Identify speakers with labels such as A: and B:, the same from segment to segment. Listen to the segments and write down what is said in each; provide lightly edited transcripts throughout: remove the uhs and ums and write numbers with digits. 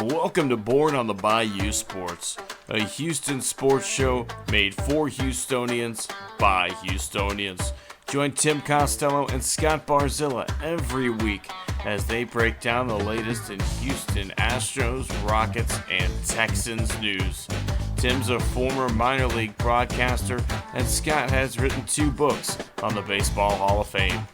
A: Welcome to Born on the Bayou Sports, a Houston sports show made for Houstonians by Houstonians. Join Tim Costello and Scott Barzilla every week as they break down the latest in Houston Astros, Rockets, and Texans news. Tim's a former minor league broadcaster, and Scott has written 2 books on the Baseball Hall of Fame.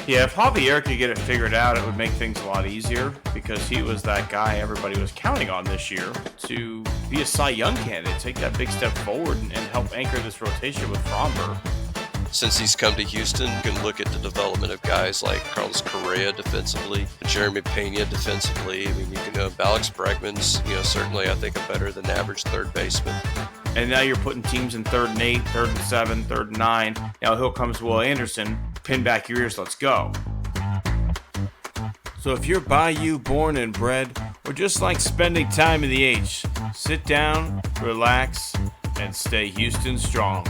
A: Yeah, if Javier could get it figured out, it would make things a lot easier because he was that guy everybody was counting on this year to be a Cy Young candidate, take that big step forward and help anchor this rotation with Framber.
B: Since he's come to Houston, you can look at the development of guys like Carlos Correa defensively, Jeremy Pena defensively. I mean, you can Alex Bregman's, certainly I think a better than average third baseman.
A: And now you're putting teams in 3rd and 8, 3rd and 7, 3rd and 9. Now here comes Will Anderson. Pin back your ears, let's go. So if you're Bayou born and bred, or just like spending time in the H, sit down, relax, and stay Houston strong.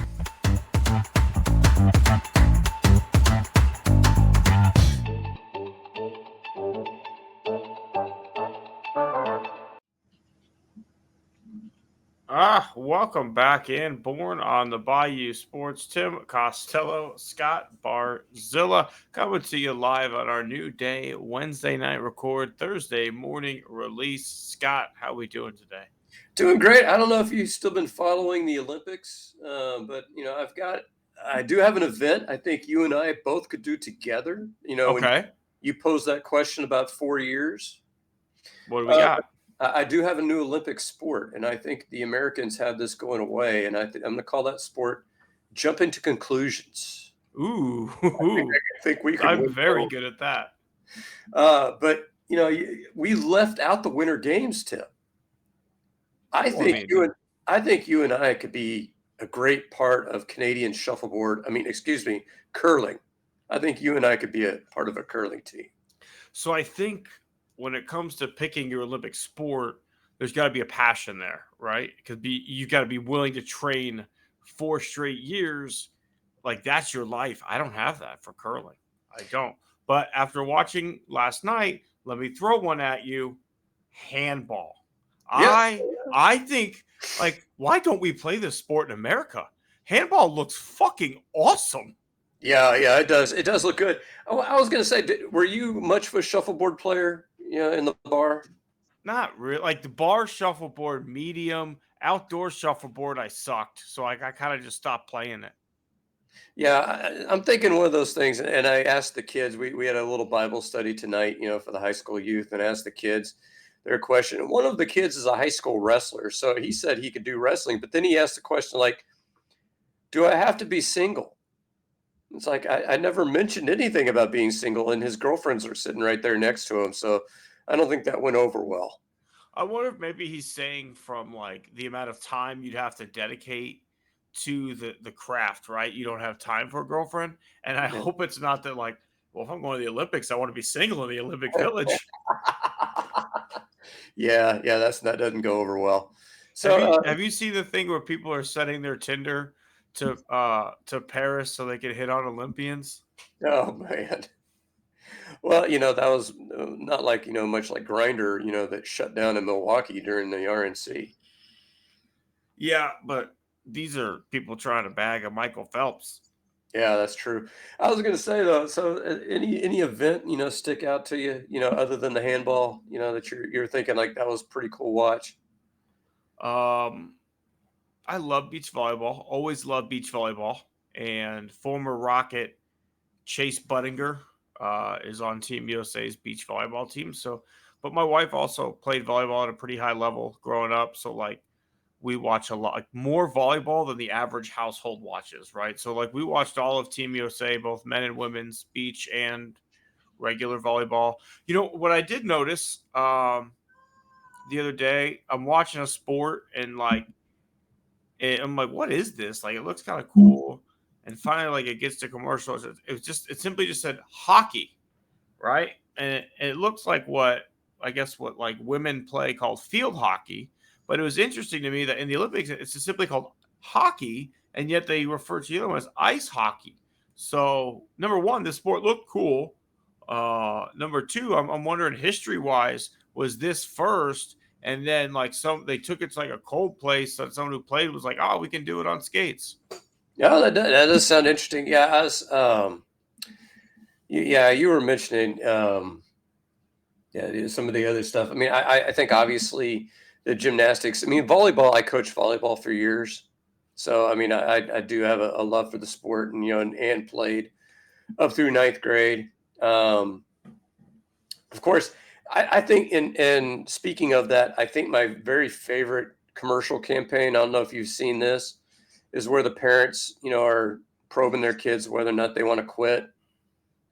A: Welcome back in. Born on the Bayou Sports. Tim Costello, Scott Barzilla, coming to you live on our new day, Wednesday night record, Thursday morning release. Scott, how we doing today?
B: Doing great. I don't know if you've still been following the Olympics, but I do have an event I think you and I both could do together.
A: Okay.
B: You posed that question about 4 years.
A: What do we got?
B: I do have a new Olympic sport, and I think the Americans have this going away, and I'm going to call that sport jumping to conclusions.
A: Ooh.
B: I think we can.
A: I'm very good at that.
B: But, we left out the Winter Games, Tim. I think you and I could be a great part of Canadian curling. I think you and I could be a part of a curling team.
A: So I think when it comes to picking your Olympic sport, there's got to be a passion there, right? Because you got to be willing to train 4 straight years. Like, that's your life. I don't have that for curling. I don't. But after watching last night, let me throw one at you. Handball. Yeah. I think, why don't we play this sport in America? Handball looks fucking awesome.
B: Yeah, it does. It does look good. Oh, I was going to say, were you much of a shuffleboard player, in the bar?
A: Not really. Like the bar shuffleboard, medium, outdoor shuffleboard, I sucked. So I kind of just stopped playing it.
B: Yeah, I'm thinking one of those things. And I asked the kids, we had a little Bible study tonight, for the high school youth, and asked the kids their question. One of the kids is a high school wrestler. So he said he could do wrestling. But then he asked the question, do I have to be single? It's like, I never mentioned anything about being single, and his girlfriends are sitting right there next to him. So I don't think that went over well.
A: I wonder if maybe he's saying from the amount of time you'd have to dedicate to the craft, right? You don't have time for a girlfriend. And I hope it's not that if I'm going to the Olympics, I want to be single in the Olympic Village.
B: Yeah, that doesn't go over well. So
A: have you seen the thing where people are setting their Tinder to Paris so they can hit on Olympians?
B: Oh man. Well, that was not much like Grindr, that shut down in Milwaukee during the RNC.
A: Yeah, but these are people trying to bag a Michael Phelps.
B: Yeah, that's true. I was going to say though, so any event, stick out to you, other than the handball, that you're thinking that was pretty cool watch.
A: I love beach volleyball. Always loved beach volleyball. And former Rocket Chase Buttinger is on Team USA's beach volleyball team. So, but my wife also played volleyball at a pretty high level growing up. So we watch a lot, more volleyball than the average household watches, right? So we watched all of Team USA, both men and women's beach and regular volleyball. What I did notice the other day, I'm watching a sport and and I'm like, what is this? It looks kind of cool. And finally, it gets to commercials. It simply just said hockey, right? And it looks like what women play called field hockey. But it was interesting to me that in the Olympics, it's just simply called hockey, and yet they refer to the other one as ice hockey. So, number one, this sport looked cool. Number two, I'm wondering history-wise, was this first, and then like they took it to like a cold place, so someone who played was like, oh, we can do it on skates.
B: Yeah, that does sound interesting. Yeah, I was, you were mentioning some of the other stuff. I mean, I think obviously the gymnastics. I mean, volleyball. I coached volleyball for years, so I mean, I do have a love for the sport, and and played up through ninth grade. Of course, I think in speaking of that, I think my very favorite commercial campaign. I don't know if you've seen this, is where the parents are probing their kids whether or not they want to quit.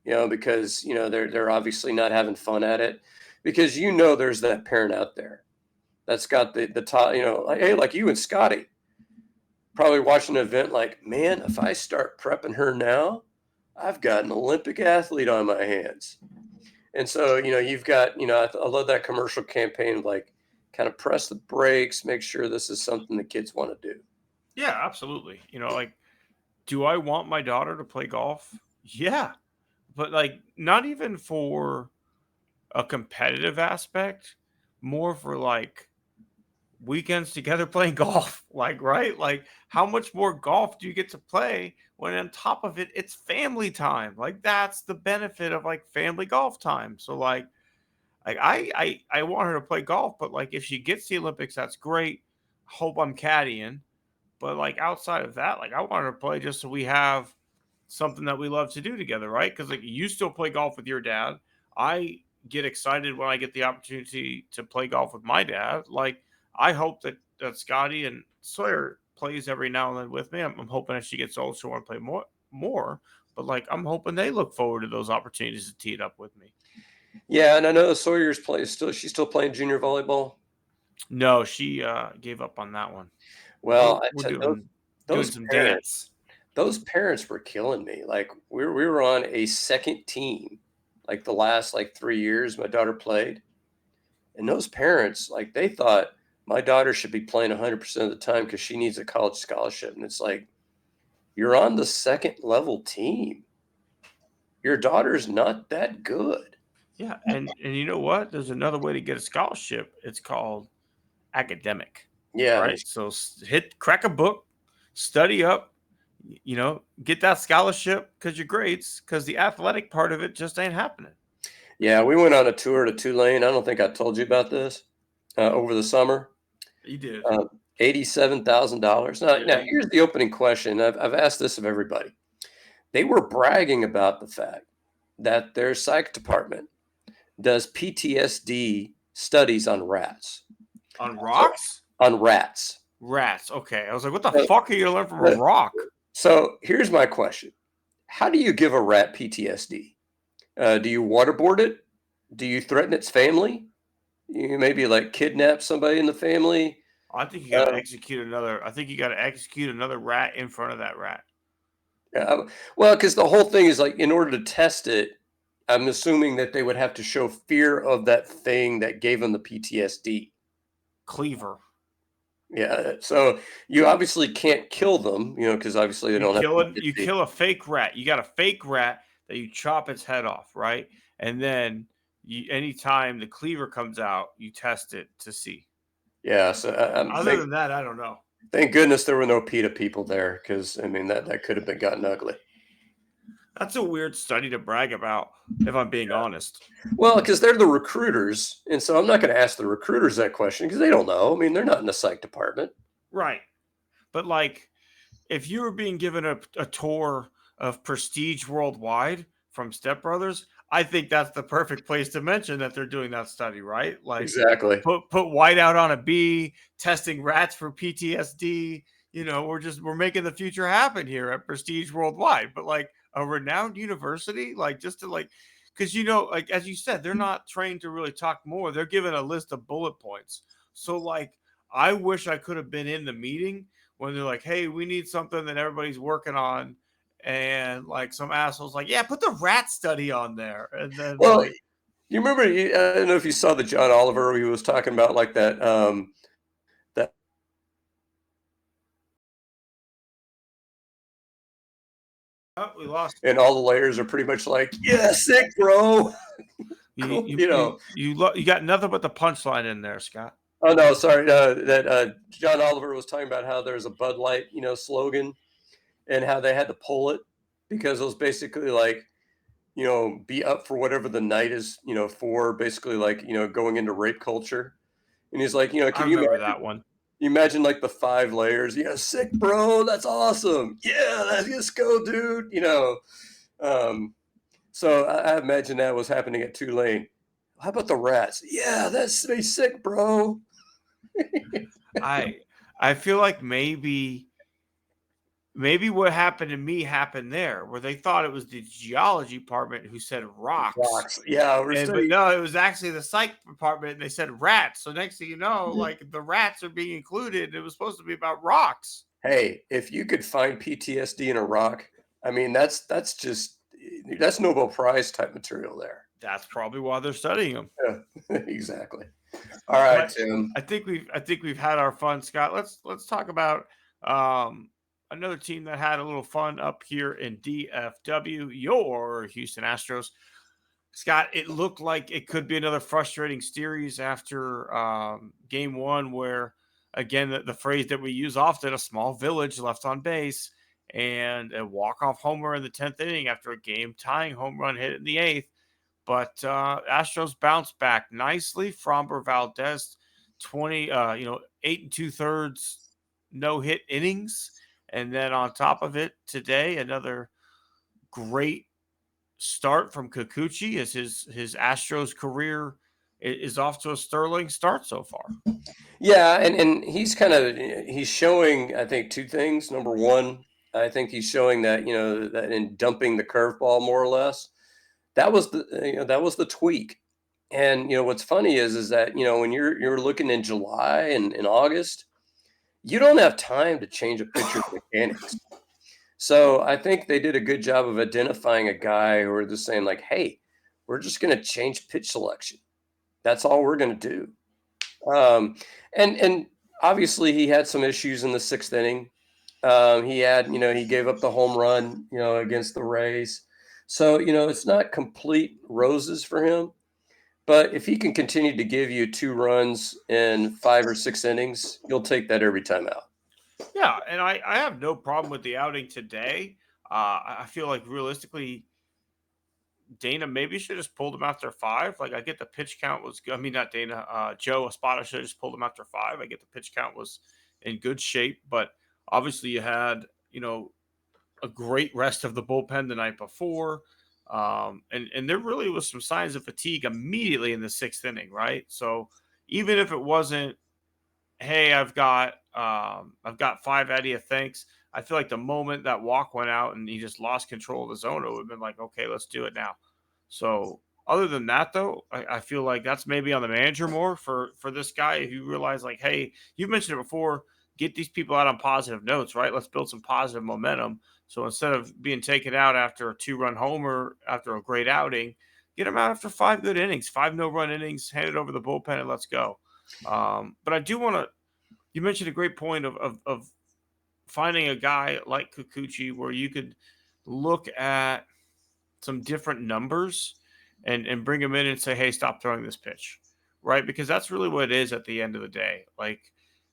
B: Because they're obviously not having fun at it, because there's that parent out there that's got the top, like, hey, like you and Scotty, probably watching an event like, man, if I start prepping her now, I've got an Olympic athlete on my hands. And so, you've got, I love that commercial campaign, like kind of press the brakes, make sure this is something the kids want to do.
A: Yeah, absolutely. Like, do I want my daughter to play golf? Yeah. But like not even for a competitive aspect, more for like weekends together playing golf. Like, right? Like, how much more golf do you get to play when on top of it, it's family time? Like, that's the benefit of like family golf time. So, like I want her to play golf, but like if she gets the Olympics, that's great. Hope I'm caddying. But like outside of that, like I want her to play just so we have something that we love to do together, right? Because like you still play golf with your dad. I get excited when I get the opportunity to play golf with my dad. Like I hope that Scotty and Sawyer plays every now and then with me. I'm hoping as she gets old, she'll want to play more. But like I'm hoping they look forward to those opportunities to tee it up with me.
B: Yeah, and I know Sawyer's she's still playing junior volleyball.
A: No, she gave up on that one.
B: Well,
A: We're doing
B: those
A: some
B: parents,
A: dance.
B: those parents were killing me. Like we were on a second team, like the last like 3 years my daughter played, and those parents, like, they thought my daughter should be playing 100% of the time because she needs a college scholarship, and it's like, you're on the second level team. Your daughter's not that good.
A: Yeah, and you know what? There's another way to get a scholarship. It's called academic,
B: Yeah,
A: right? So crack a book, study up, get that scholarship because your grades, because the athletic part of it just ain't happening.
B: yeah. We went on a tour to Tulane. I don't think I told you about this over the summer.
A: You did.
B: $87,000. Now,
A: Yeah.
B: here's the opening question. I've asked this of everybody. They were bragging about the fact that their psych department does PTSD studies on rats.
A: On
B: So,
A: rocks?
B: on rats.
A: Rats. Okay. I was like, what the
B: So,
A: fuck are you gonna learn from a rock?
B: so here's my question. How do you give a rat PTSD? Do you waterboard it? Do you threaten its family? You maybe like kidnap somebody in the family?
A: I think you got to execute another. I think you got to execute another rat in front of that rat.
B: Well, because the whole thing is like, in order to test it, I'm assuming that they would have to show fear of that thing that gave them the PTSD.
A: Cleaver.
B: Yeah. So you obviously can't kill them, because obviously they don't have PTSD.
A: You kill a fake rat. You got a fake rat that you chop its head off, right? And then anytime the cleaver comes out, you test it to see.
B: Yeah. So
A: Other than that, I don't know.
B: thank goodness there were no PETA people there, because I mean that could have gotten ugly.
A: That's a weird study to brag about, if I'm being honest.
B: Well, because they're the recruiters, and so I'm not going to ask the recruiters that question because they don't know. I mean, they're not in the psych department.
A: Right. But like, if you were being given a tour of Prestige Worldwide from Step Brothers, I think that's the perfect place to mention that they're doing that study, right? Like,
B: Exactly.
A: put white out on a bee, testing rats for PTSD. We're making the future happen here at Prestige Worldwide. But like a renowned university, like just to like, because like as you said, they're not trained to really talk more. They're given a list of bullet points. So like, I wish I could have been in the meeting when they're like, hey, we need something that everybody's working on. And like some assholes like, yeah, put the rat study on there. And then
B: Well, you remember, I don't know if you saw the John Oliver, he was talking about like that, that
A: oh, we lost.
B: and all the layers are pretty much like, yeah, sick, bro.
A: You got nothing but the punchline in there, Scott.
B: Oh no, sorry. That John Oliver was talking about how there's a Bud Light, slogan, and how they had to pull it because it was basically like, be up for whatever the night is, for basically like, going into rape culture. And he's like,
A: I
B: can
A: remember that one.
B: you imagine like the 5 layers? Yeah, sick, bro. That's awesome. Yeah, let's go, dude. So I imagine that was happening at Tulane. How about the rats? Yeah, that's me sick, bro.
A: I feel like maybe what happened to me happened there, where they thought it was the geology department who said rocks.
B: Rocks. Yeah, we're
A: But
B: studying.
A: no, it was actually the psych department, and they said rats. So next thing you know, like the rats are being included. It was supposed to be about rocks.
B: Hey, if you could find PTSD in a rock, I mean, that's Nobel Prize type material there.
A: That's probably why they're studying them.
B: Yeah, exactly. All right,
A: But
B: Tim.
A: I think we've had our fun, Scott. Let's talk about another team that had a little fun up here in DFW, your Houston Astros. Scott, it looked like it could be another frustrating series after game one, where, again, the phrase that we use often, a small village left on base, and a walk-off homer in the 10th inning after a game-tying home run hit in the 8th. But Astros bounced back nicely. Framber Valdez, 8 2/3 no-hit innings. And then on top of it today, another great start from Kikuchi as his Astros career is off to a sterling start so far.
B: Yeah, and he's showing, I think, 2 things. Number one, I think he's showing that, that in dumping the curveball more or less, that was the tweak. And what's funny is that when you're looking in July and in August, you don't have time to change a pitcher's mechanics. So I think they did a good job of identifying a guy who are just saying like, hey, we're just going to change pitch selection. That's all we're going to do. And obviously he had some issues in the 6th inning. He gave up the home run, against the Rays. So, it's not complete roses for him. But if he can continue to give you 2 runs in 5 or 6 innings, you'll take that every time out.
A: Yeah, and I have no problem with the outing today. I feel like realistically, Dana maybe should have just pulled him after 5. Like, I get the pitch count was good. I mean, not Dana. Joe Espada should have just pulled him after 5. I get the pitch count was in good shape, but obviously you had a great rest of the bullpen the night before. And there really was some signs of fatigue immediately in the 6th inning, right? So even if it wasn't, hey, I've got 5 out of you, thanks. I feel like the moment that walk went out and he just lost control of the zone, it would have been like, okay, let's do it now. So other than that, though, I feel like that's maybe on the manager more for this guy. If you realize, like, hey, you've mentioned it before, get these people out on positive notes, right? Let's build some positive momentum. So instead of being taken out after a 2-run homer after a great outing, get them out after 5 good innings, 5 no-run innings, hand it over the bullpen, and let's go. But I do want to. You mentioned a great point of finding a guy like Kikuchi where you could look at some different numbers and bring him in and say, hey, stop throwing this pitch, right? Because that's really what it is at the end of the day. Like,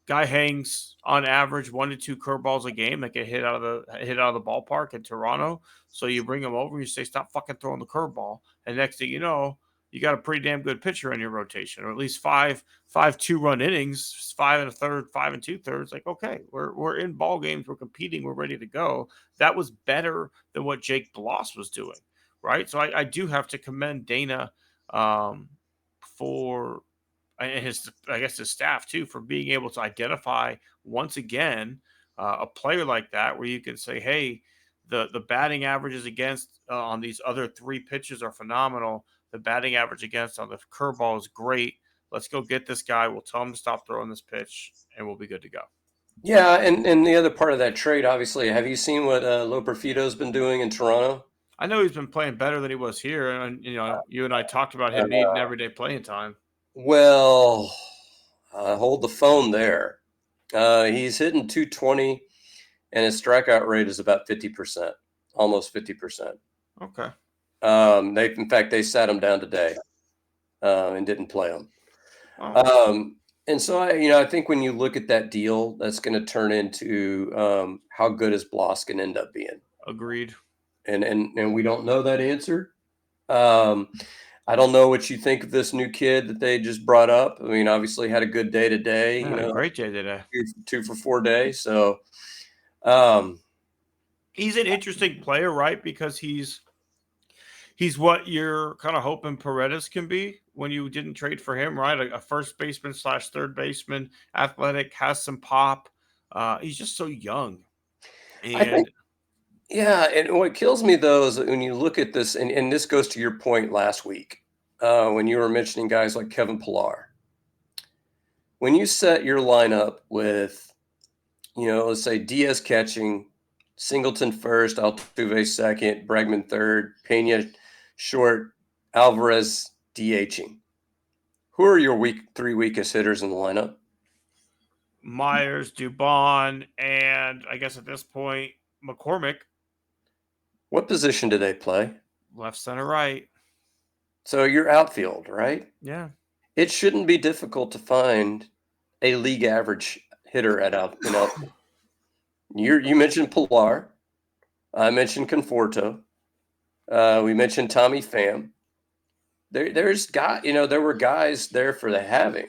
A: guy hangs on average 1 to 2 curveballs a game that get hit out of the ballpark in Toronto. So you bring him over, you say, stop fucking throwing the curveball, and next thing you know, you got a pretty damn good pitcher in your rotation, or at least five 2-run innings, 5 1/3, 5 2/3. Like, okay, we're in ball games, we're competing, we're ready to go. That was better than what Jake Bloss was doing, right? So I do have to commend Dana for, and his staff too, for being able to identify once again a player like that, where you can say, hey, the batting averages against on these other 3 pitches are phenomenal. The batting average against on the curveball is great. Let's go get this guy. We'll tell him to stop throwing this pitch, and we'll be good to go.
B: Yeah, and the other part of that trade, obviously, have you seen what Loperfito's been doing in Toronto?
A: I know he's been playing better than he was here, and you and I talked about him needing everyday playing time.
B: Well, hold the phone there. He's hitting 220, and his strikeout rate is about 50%, almost 50%.
A: Okay.
B: In fact, they sat him down today. and didn't play him.
A: Oh,
B: And so I think when you look at that deal, that's going to turn into how good is Bloss going to end up being,
A: agreed.
B: and we don't know that answer. Um, I don't know what you think of this new kid that they just brought up. I mean, obviously had a good day today,
A: Yeah, great day today.
B: two for 4 days. So, um,
A: He's an interesting player, right? Because he's what you're kind of hoping Paredes can be when you didn't trade for him, right? A first baseman slash third baseman, athletic, has some pop. He's just so young,
B: I think,
A: and
B: yeah. And what kills me though is when you look at this, and this goes to your point last week when you were mentioning guys like Kevin Pillar. When you set your lineup with, let's say Diaz catching, Singleton first, Altuve second, Bregman third, Pena short, Alvarez DHing. Who are your three weakest hitters in the lineup?
A: Myers, Dubon, and I guess at this point McCormick,
B: What position do they play?
A: left, center, right.
B: So your outfield, right?
A: Yeah,
B: It shouldn't be difficult to find a league average hitter at outfield. You mentioned Pilar. I mentioned Conforto. We mentioned Tommy Pham. There were guys there for the having.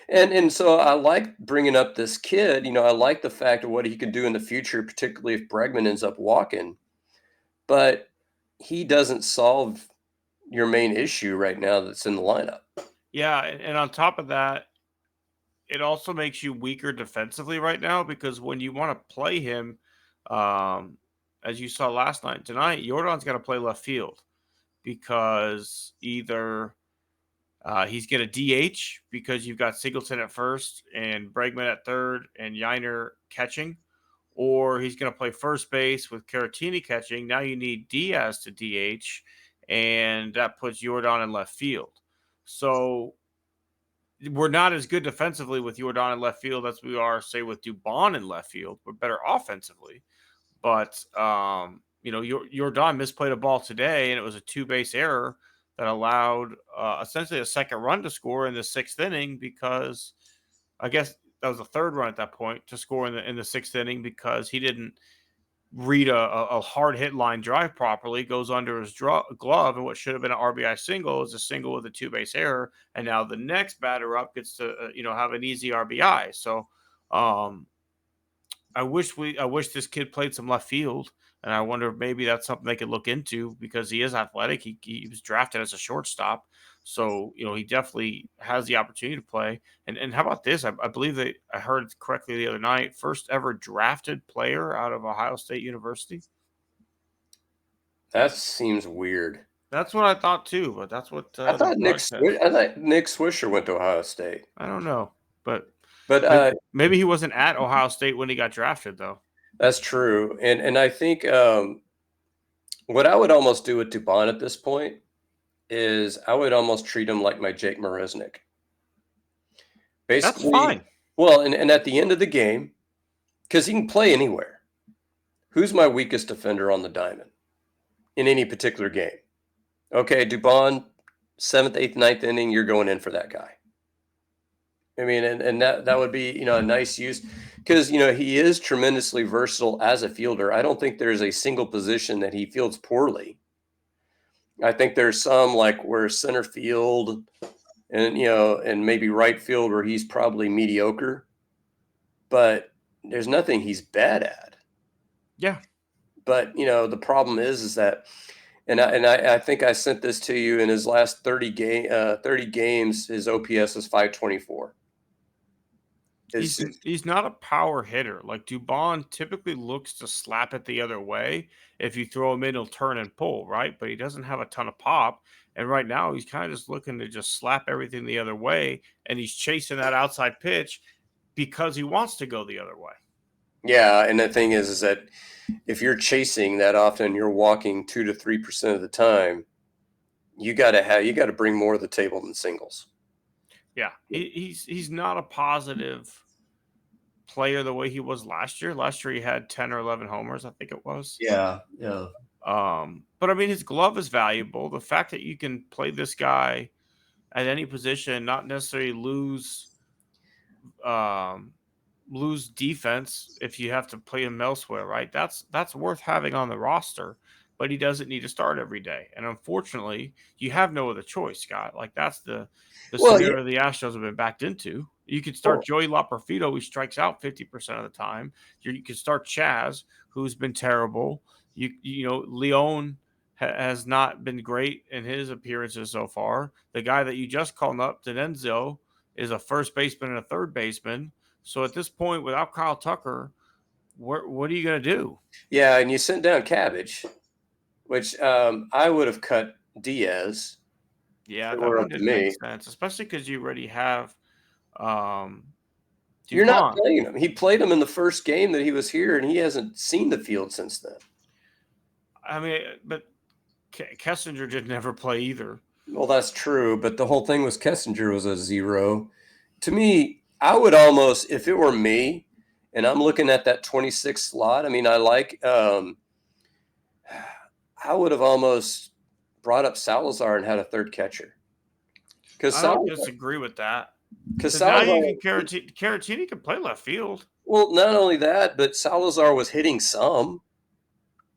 B: And so I like bringing up this kid. I like the fact of what he can do in the future, particularly if Bregman ends up walking. But he doesn't solve your main issue right now that's in the lineup.
A: yeah, and on top of that, it also makes you weaker defensively right now because when you want to play him, um, as you saw last night, tonight, Jordan's got to play left field because either he's going to DH because you've got Singleton at first and Bregman at third and Yiner catching, or he's going to play first base with Caratini catching. Now you need Diaz to DH, and that puts Jordan in left field. So we're not as good defensively with Jordan in left field as we are, say, with Dubon in left field. We're better offensively. But, Jordan misplayed a ball today, and it was a two-base error that allowed essentially a second run to score in the sixth inning because I guess that was the third run at that point to score in the sixth inning because he didn't read a hard hit line drive properly, goes under his glove, and what should have been an RBI single is a single with a two base error, and now the next batter up gets to have an easy RBI. So um, I wish this kid played some left field, and I wonder if maybe that's something they could look into because he is athletic. He was drafted as a shortstop, so he definitely has the opportunity to play. And how about this? I believe that I heard correctly the other night. First ever drafted player out of Ohio State University.
B: That seems weird.
A: That's what I thought too, but that's what
B: I
A: the
B: thought
A: broadcast.
B: Nick Swisher went to Ohio State,
A: I don't know, but
B: but
A: maybe he wasn't at Ohio State when he got drafted, though.
B: that's true. And I think what I would almost do with Dubon at this point is I would almost treat him like my Jake Marisnik.
A: That's
B: Basically,
A: fine.
B: well, and at the end of the game, because he can play anywhere. Who's my weakest defender on the diamond in any particular game? Okay, Dubon, seventh, eighth, ninth inning, you're going in for that guy. I mean, and that would be a nice use because he is tremendously versatile as a fielder. I don't think there's a single position that he fields poorly. I think there's some like where center field and maybe right field where he's probably mediocre, but there's nothing he's bad at.
A: Yeah.
B: But the problem is that, and I think I sent this to you in his last 30 games, his OPS is 524.
A: He's not a power hitter. Like Dubon typically looks to slap it the other way. If you throw him in, he'll turn and pull, right? But he doesn't have a ton of pop. And right now he's kind of just looking to just slap everything the other way. And he's chasing that outside pitch because he wants to go the other way.
B: Yeah, and the thing is that if you're chasing that often, you're walking 2 to 3% of the time. You got to bring more to the table than singles.
A: Yeah, he's not a positive player the way he was last year. Last year he had 10 or 11 homers, I think it was.
B: Yeah.
A: But I mean his glove is valuable. The fact that you can play this guy at any position, not necessarily um, lose defense if you have to play him elsewhere, right? That's worth having on the roster, but he doesn't need to start every day. And unfortunately, you have no other choice, Scott. Like that's the
B: Well, yeah,
A: scenario the Astros have been backed into. You could start
B: well,
A: Joey Laporfito, who strikes out 50% of the time. You could start Chaz, who's been terrible. Leon has not been great in his appearances so far. The guy that you just called up, Denenzo, is a first baseman and a third baseman. So at this point, without Kyle Tucker, what are you going to do?
B: yeah, and you sent down Cabbage, which I would have cut Diaz if
A: Yeah,
B: it
A: that
B: were
A: one
B: up to
A: didn't make
B: me.
A: sense, especially because you already have um,
B: You're not
A: Dubon.
B: playing him. He played him in the first game that he was here, and he hasn't seen the field since then.
A: I mean, but Kessinger did never play either.
B: Well, that's true, but the whole thing was Kessinger was a zero. To me, I would almost, if it were me, and I'm looking at that 26 slot. I mean, I would have almost brought up Salazar and had a third catcher because
A: I don't
B: Salazar,
A: disagree with that
B: because
A: because now
B: Salazar.
A: you can Caratini can play left field.
B: Well, not only that, but Salazar was hitting some,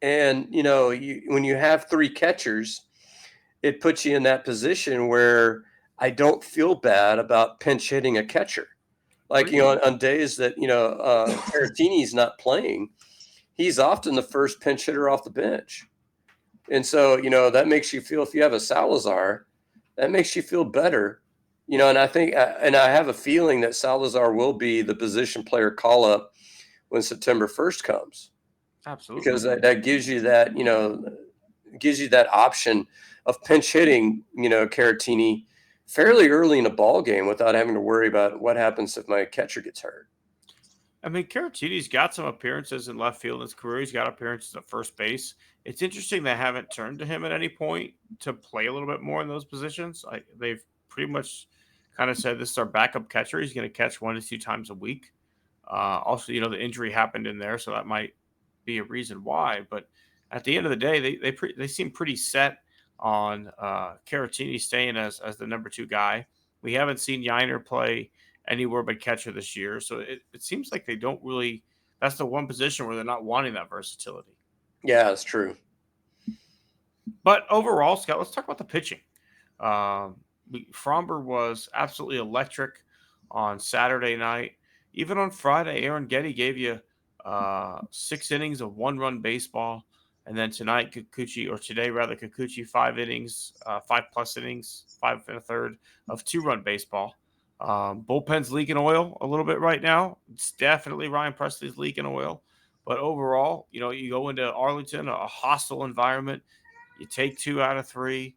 B: and when you have three catchers, it puts you in that position where I don't feel bad about pinch hitting a catcher. Like,
A: Agreed.
B: on days that, Caratini's not playing, he's often the first pinch hitter off the bench. And so, that makes you feel, if you have a Salazar, that makes you feel better. And I think, and I have a feeling that Salazar will be the position player call up when September 1st comes,
A: Absolutely.
B: because that gives you that option of pinch hitting, Caratini fairly early in a ball game without having to worry about what happens if my catcher gets hurt.
A: I mean, Caratini's got some appearances in left field in his career. He's got appearances at first base. It's interesting they haven't turned to him at any point to play a little bit more in those positions. They've pretty much kind of said this is our backup catcher. He's going to catch 1 to 2 times a week. Also, the injury happened in there, so that might be a reason why. But at the end of the day, they seem pretty set on Caratini staying as the number 2 guy. We haven't seen Yiner play anywhere but catcher this year, so it seems like they don't really. That's the one position where they're not wanting that versatility.
B: Yeah, that's true.
A: But overall, Scott, let's talk about the pitching. Framber was absolutely electric on Saturday night. Even on Friday, Aaron Getty gave you 6 innings of 1-run baseball. And then tonight, Kikuchi, 5 innings, 5+ innings, 5 1/3 of 2-run baseball. Bullpen's leaking oil a little bit right now. It's definitely Ryan Presley's leaking oil. But overall, you go into Arlington, a hostile environment. You take 2 out of 3.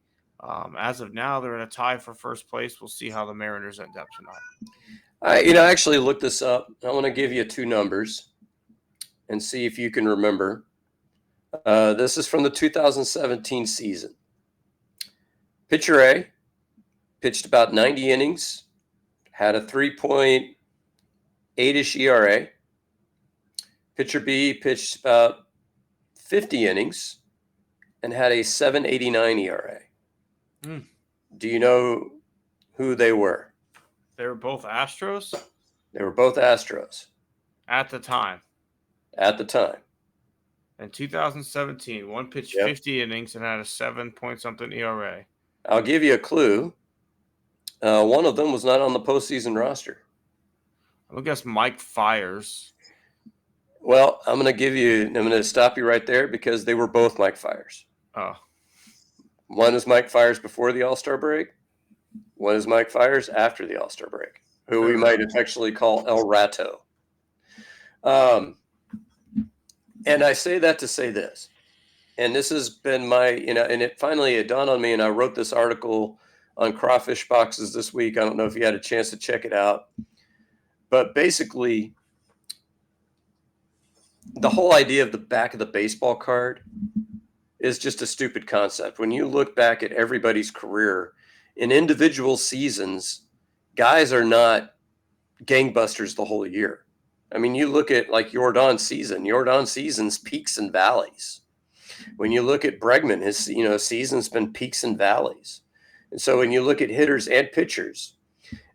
A: As of now, they're in a tie for first place. We'll see how the Mariners end up tonight.
B: I actually looked this up. I want to give you 2 numbers and see if you can remember. This is from the 2017 season. Pitcher A pitched about 90 innings, had a 3.8-ish ERA. Pitcher B pitched about 50 innings and had a 7.89 ERA. Do you know who they were?
A: They were both Astros
B: They were both Astros
A: at the time.
B: at the time.
A: In 2017, one pitched
B: Yep.
A: 50 innings and had a 7-point-something ERA.
B: I'll give you a clue. One of them was not on the postseason roster.
A: I'm going to guess Mike Fiers.
B: Well, I'm going to stop you right there because they were both Mike Fiers.
A: Oh,
B: One is Mike Fiers before the All-Star break. One is Mike Fiers after the All-Star break, who we might affectionately call El Rato. And I say that to say this, and this has been and it finally dawned on me, and I wrote this article on Crawfish Boxes this week. I don't know if you had a chance to check it out, but basically the whole idea of the back of the baseball card is just a stupid concept. When you look back at everybody's career in individual seasons, guys are not gangbusters the whole year. I mean, you look at like Jordan's season's peaks and valleys. When you look at Bregman, his season's been peaks and valleys. And so when you look at hitters and pitchers,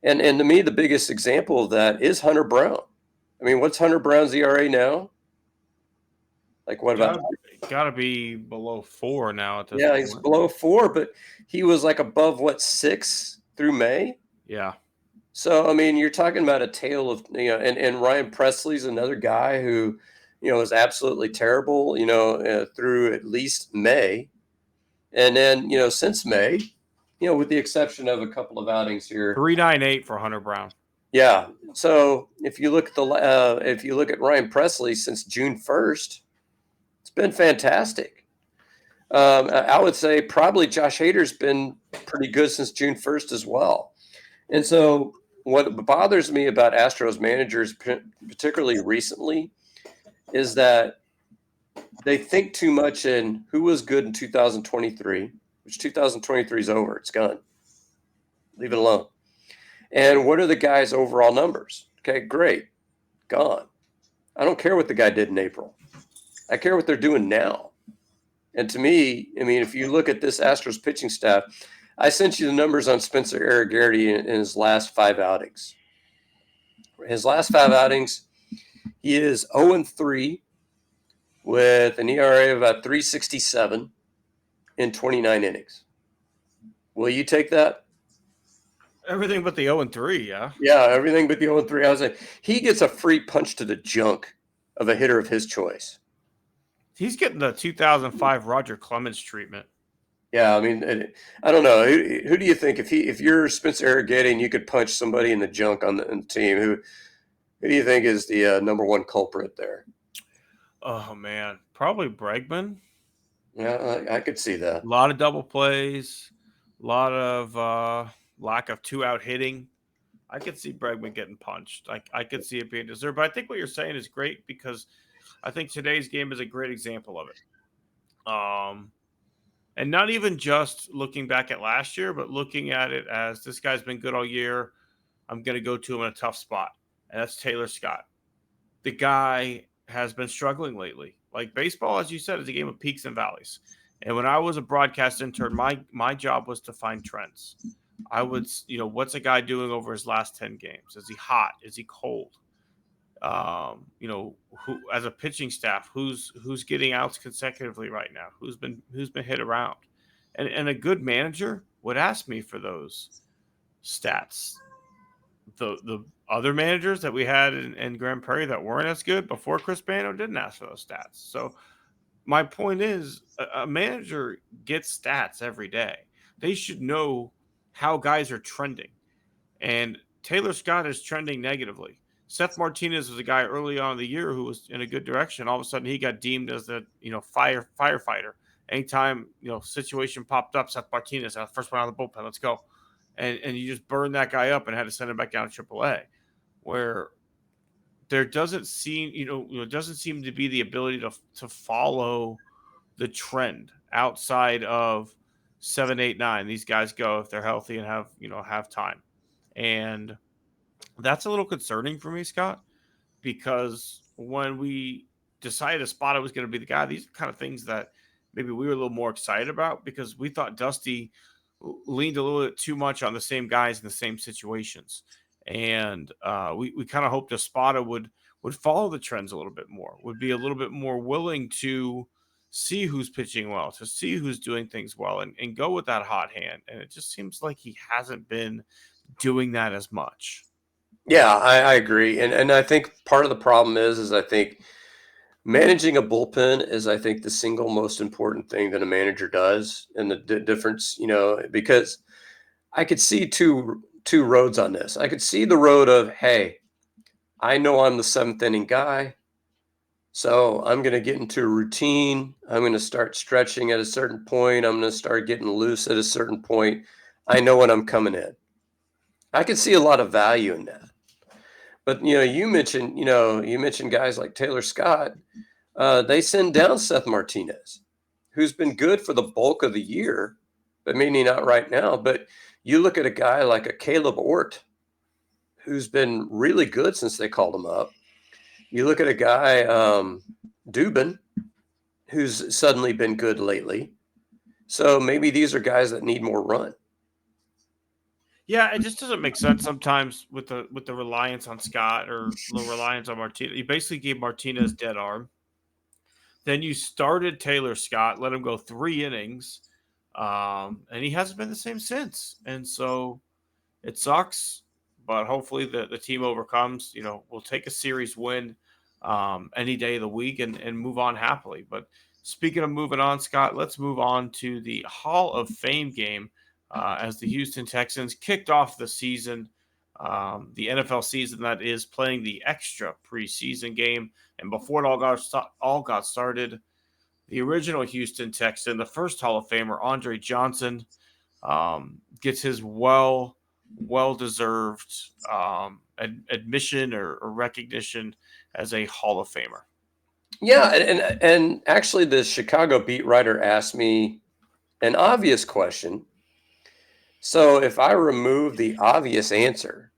B: and to me, the biggest example of that is Hunter Brown. I mean, what's Hunter Brown's ERA now? Like, what about?
A: Gotta be below 4 now at this
B: Yeah, he's
A: point.
B: below 4, but he was like above, what, 6 through May?
A: Yeah.
B: So, I mean, you're talking about a tale of, and Ryan Presley's another guy who, was absolutely terrible, through at least May. And then, since May, with the exception of a couple of outings here.
A: 3.98 for Hunter Brown.
B: Yeah. So if you look at Ryan Presley since June 1st, it's been fantastic. I would say probably Josh Hader's been pretty good since June 1st as well. And so what bothers me about Astros managers, particularly recently, is that they think too much in who was good in 2023, which 2023 is over. It's gone. Leave it alone. And what are the guy's overall numbers? Okay, great. Gone. I don't care what the guy did in April. I care what they're doing now. And to me, I mean, if you look at this Astros pitching staff, I sent you the numbers on Spencer Arrighetti in his last 5 outings. His last 5 outings, he is 0-3 with an ERA of about 3.67 in 29 innings. Will you take that?
A: Everything but the 0-3, yeah.
B: Yeah, everything but the 0-3. I was like, he gets a free punch to the junk of a hitter of his choice.
A: He's getting the 2005 Roger Clemens treatment.
B: Yeah, I mean, I don't know. Who do you think if you're Spencer Arrighetti and you could punch somebody in the junk on the team, who do you think is the number one culprit there?
A: Oh man, probably Bregman.
B: Yeah, I could see that.
A: A lot of double plays, a lot of lack of 2-out hitting. I could see Bregman getting punched. I could see it being deserved. But I think what you're saying is great because I think today's game is a great example of it. And not even just looking back at last year, but looking at it as this guy's been good all year. I'm going to go to him in a tough spot. And that's Taylor Scott. The guy has been struggling lately. Like baseball, as you said, is a game of peaks and valleys. And when I was a broadcast intern, my job was to find trends. I would, what's a guy doing over his last 10 games? Is he hot? Is he cold? Who as a pitching staff, who's getting outs consecutively right now? Who's been hit around? And a good manager would ask me for those stats. The other managers that we had in Grand Prairie that weren't as good before Chris Bano didn't ask for those stats. So my point is a manager gets stats every day. They should know how guys are trending. And Taylor Scott is trending negatively. Seth Martinez was a guy early on in the year who was in a good direction. All of a sudden, he got deemed as the firefighter. Anytime situation popped up, Seth Martinez, first one out of the bullpen, let's go, and you just burned that guy up and had to send him back down to AAA, where there doesn't seem doesn't seem to be the ability to follow the trend outside of 7, 8, 9. These guys go if they're healthy and have time, and that's a little concerning for me, Scott, because when we decided a spot was going to be the guy, these are kind of things that maybe we were a little more excited about because we thought Dusty leaned a little bit too much on the same guys in the same situations. And we kind of hoped Espada would follow the trends a little bit more, would be a little bit more willing to see who's pitching well, to see who's doing things well, and go with that hot hand. And it just seems like he hasn't been doing that as much.
B: Yeah, I agree. And I think part of the problem is I think managing a bullpen is, I think, the single most important thing that a manager does. And the difference, because I could see two roads on this. I could see the road of, hey, I know I'm the 7th inning guy, so I'm going to get into a routine. I'm going to start stretching at a certain point. I'm going to start getting loose at a certain point. I know when I'm coming in. I could see a lot of value in that. But you mentioned guys like Taylor Scott. They send down Seth Martinez, who's been good for the bulk of the year, but maybe not right now. But you look at a guy like a Caleb Ort, who's been really good since they called him up. You look at a guy, Dubin, who's suddenly been good lately. So maybe these are guys that need more run.
A: Yeah, it just doesn't make sense sometimes with the reliance on Scott or the reliance on Martinez. You basically gave Martinez dead arm. Then you started Taylor Scott, let him go 3 innings, and he hasn't been the same since. And so it sucks, but hopefully the team overcomes. We'll take a series win any day of the week and move on happily. But speaking of moving on, Scott, let's move on to the Hall of Fame game as the Houston Texans kicked off the season, the NFL season that is, playing the extra preseason game. And before it all got started, the original Houston Texan, the first Hall of Famer, Andre Johnson, gets his well-deserved admission or recognition as a Hall of Famer.
B: Yeah, and actually, the Chicago beat writer asked me an obvious question. So if I remove the obvious answer,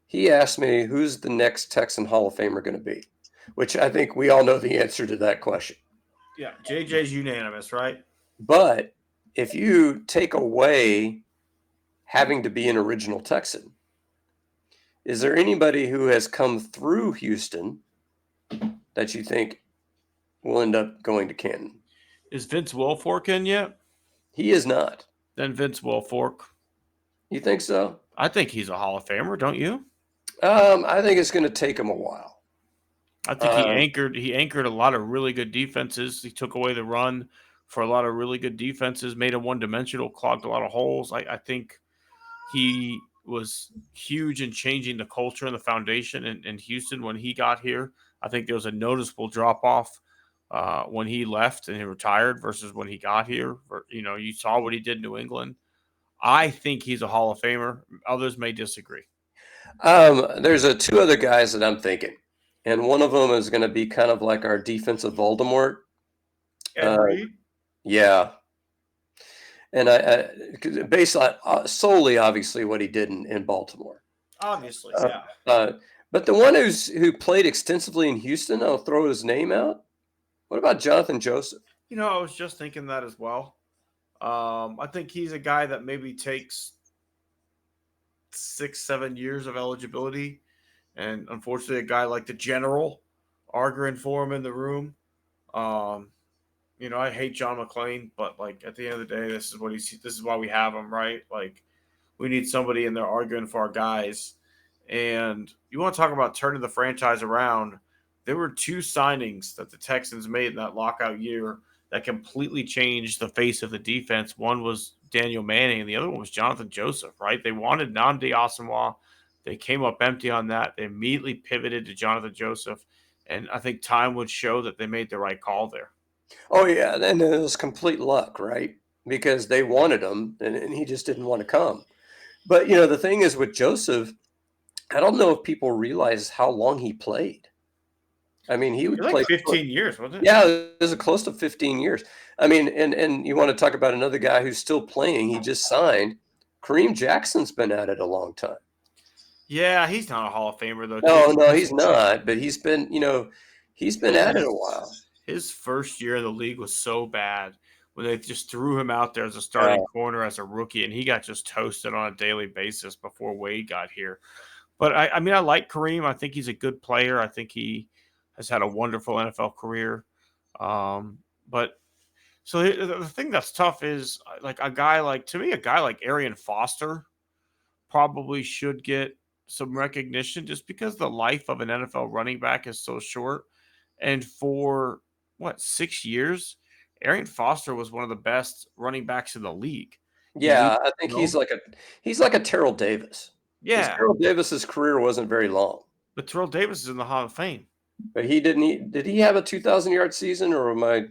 B: he asked me, who's the next Texan Hall of Famer going to be? Which I think we all know the answer to that question.
A: Yeah, JJ's unanimous, right?
B: But if you take away having to be an original Texan, is there anybody who has come through Houston that you think will end up going to Canton?
A: Is Vince Wilfork in yet?
B: He is not.
A: Then Vince Wilfork.
B: You think so?
A: I think he's a Hall of Famer, don't you?
B: I think it's going to take him a while.
A: I think he anchored a lot of really good defenses. He took away the run for a lot of really good defenses, made him one-dimensional, clogged a lot of holes. I think he was huge in changing the culture and the foundation in Houston when he got here. I think there was a noticeable drop-off when he left and he retired versus when he got here. You saw what he did in New England. I think he's a Hall of Famer. Others may disagree.
B: There's two other guys that I'm thinking, and one of them is going to be kind of like our defensive Voldemort.
A: Ed Reed?
B: Yeah. And based on solely, obviously, what he did in Baltimore.
A: Obviously, yeah.
B: But the one who played extensively in Houston, I'll throw his name out. What about Jonathan Joseph?
A: I was just thinking that as well. I think he's a guy that maybe takes 6-7 years of eligibility, and unfortunately, a guy like the General arguing for him in the room. I hate John McClain, but like at the end of the day, this is why we have him, right? Like we need somebody in there arguing for our guys. And you want to talk about turning the franchise around? There were 2 signings that the Texans made in that lockout year that completely changed the face of the defense. One was Daniel Manning, and the other one was Jonathan Joseph, right? They wanted Nnamdi Asomugha. They came up empty on that. They immediately pivoted to Jonathan Joseph, and I think time would show that they made the right call there.
B: Oh, yeah, and it was complete luck, right? Because they wanted him, and he just didn't want to come. But, the thing is with Joseph, I don't know if people realize how long he played. I mean, he would play
A: 15 years, wasn't it?
B: Yeah, it was close to 15 years. I mean, and you want to talk about another guy who's still playing. He just signed. Kareem Jackson's been at it a long time.
A: Yeah, he's not a Hall of Famer, though.
B: No, he's not. But he's been at it a while.
A: His first year in the league was so bad when they just threw him out there as a starting corner as a rookie, and he got just toasted on a daily basis before Wade got here. But I like Kareem. I think he's a good player. I think he has had a wonderful NFL career. But so the thing that's tough is like a guy like Arian Foster probably should get some recognition just because the life of an NFL running back is so short. And for 6 years, Arian Foster was one of the best running backs in the league.
B: Yeah, I think he's like a Terrell Davis.
A: Yeah.
B: Terrell Davis's career wasn't very long.
A: But Terrell Davis is in the Hall of Fame.
B: But did he have a 2,000-yard season, or am I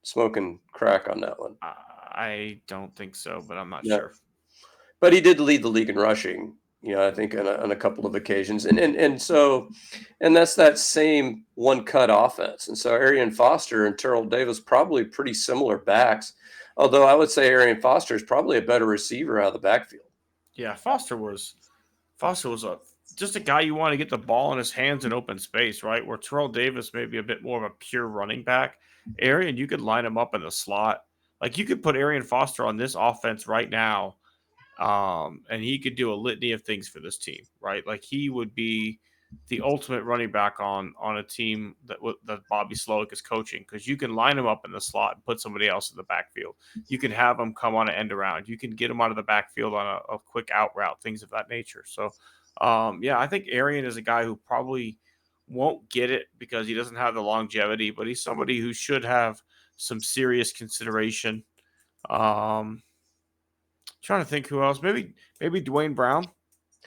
B: smoking crack on that one?
A: I don't think so, but I'm not sure.
B: But he did lead the league in rushing, I think on a couple of occasions. And that's that same one-cut offense. And so Arian Foster and Terrell Davis probably pretty similar backs, although I would say Arian Foster is probably a better receiver out of the backfield.
A: Yeah, Foster was just a guy you want to get the ball in his hands in open space, right? Where Terrell Davis may be a bit more of a pure running back. Arian, you could line him up in the slot. Like you could put Arian Foster on this offense right now And he could do a litany of things for this team, right? Like he would be the ultimate running back on a team that Bobby Slowick is coaching, because you can line him up in the slot and put somebody else in the backfield. You can have him come on an end around. You can get him out of the backfield on a quick out route, things of that nature. So, yeah, I think Arian is a guy who probably won't get it because he doesn't have the longevity, but he's somebody who should have some serious consideration. Um, Trying to think who else. Maybe Dwayne Brown,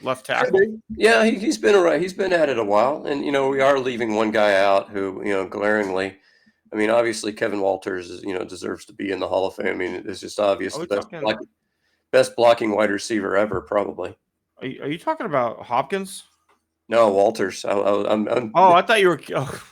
A: left tackle.
B: Yeah, he's been around. He's been at it a while, and we are leaving one guy out who glaringly. I mean, obviously Kevin Walters deserves to be in the Hall of Fame. I mean, it's just obvious
A: Are
B: the
A: we talking?
B: best blocking wide receiver ever, probably.
A: Are you talking about Hopkins?
B: No, Walters. I'm
A: Oh, I thought you were. Oh.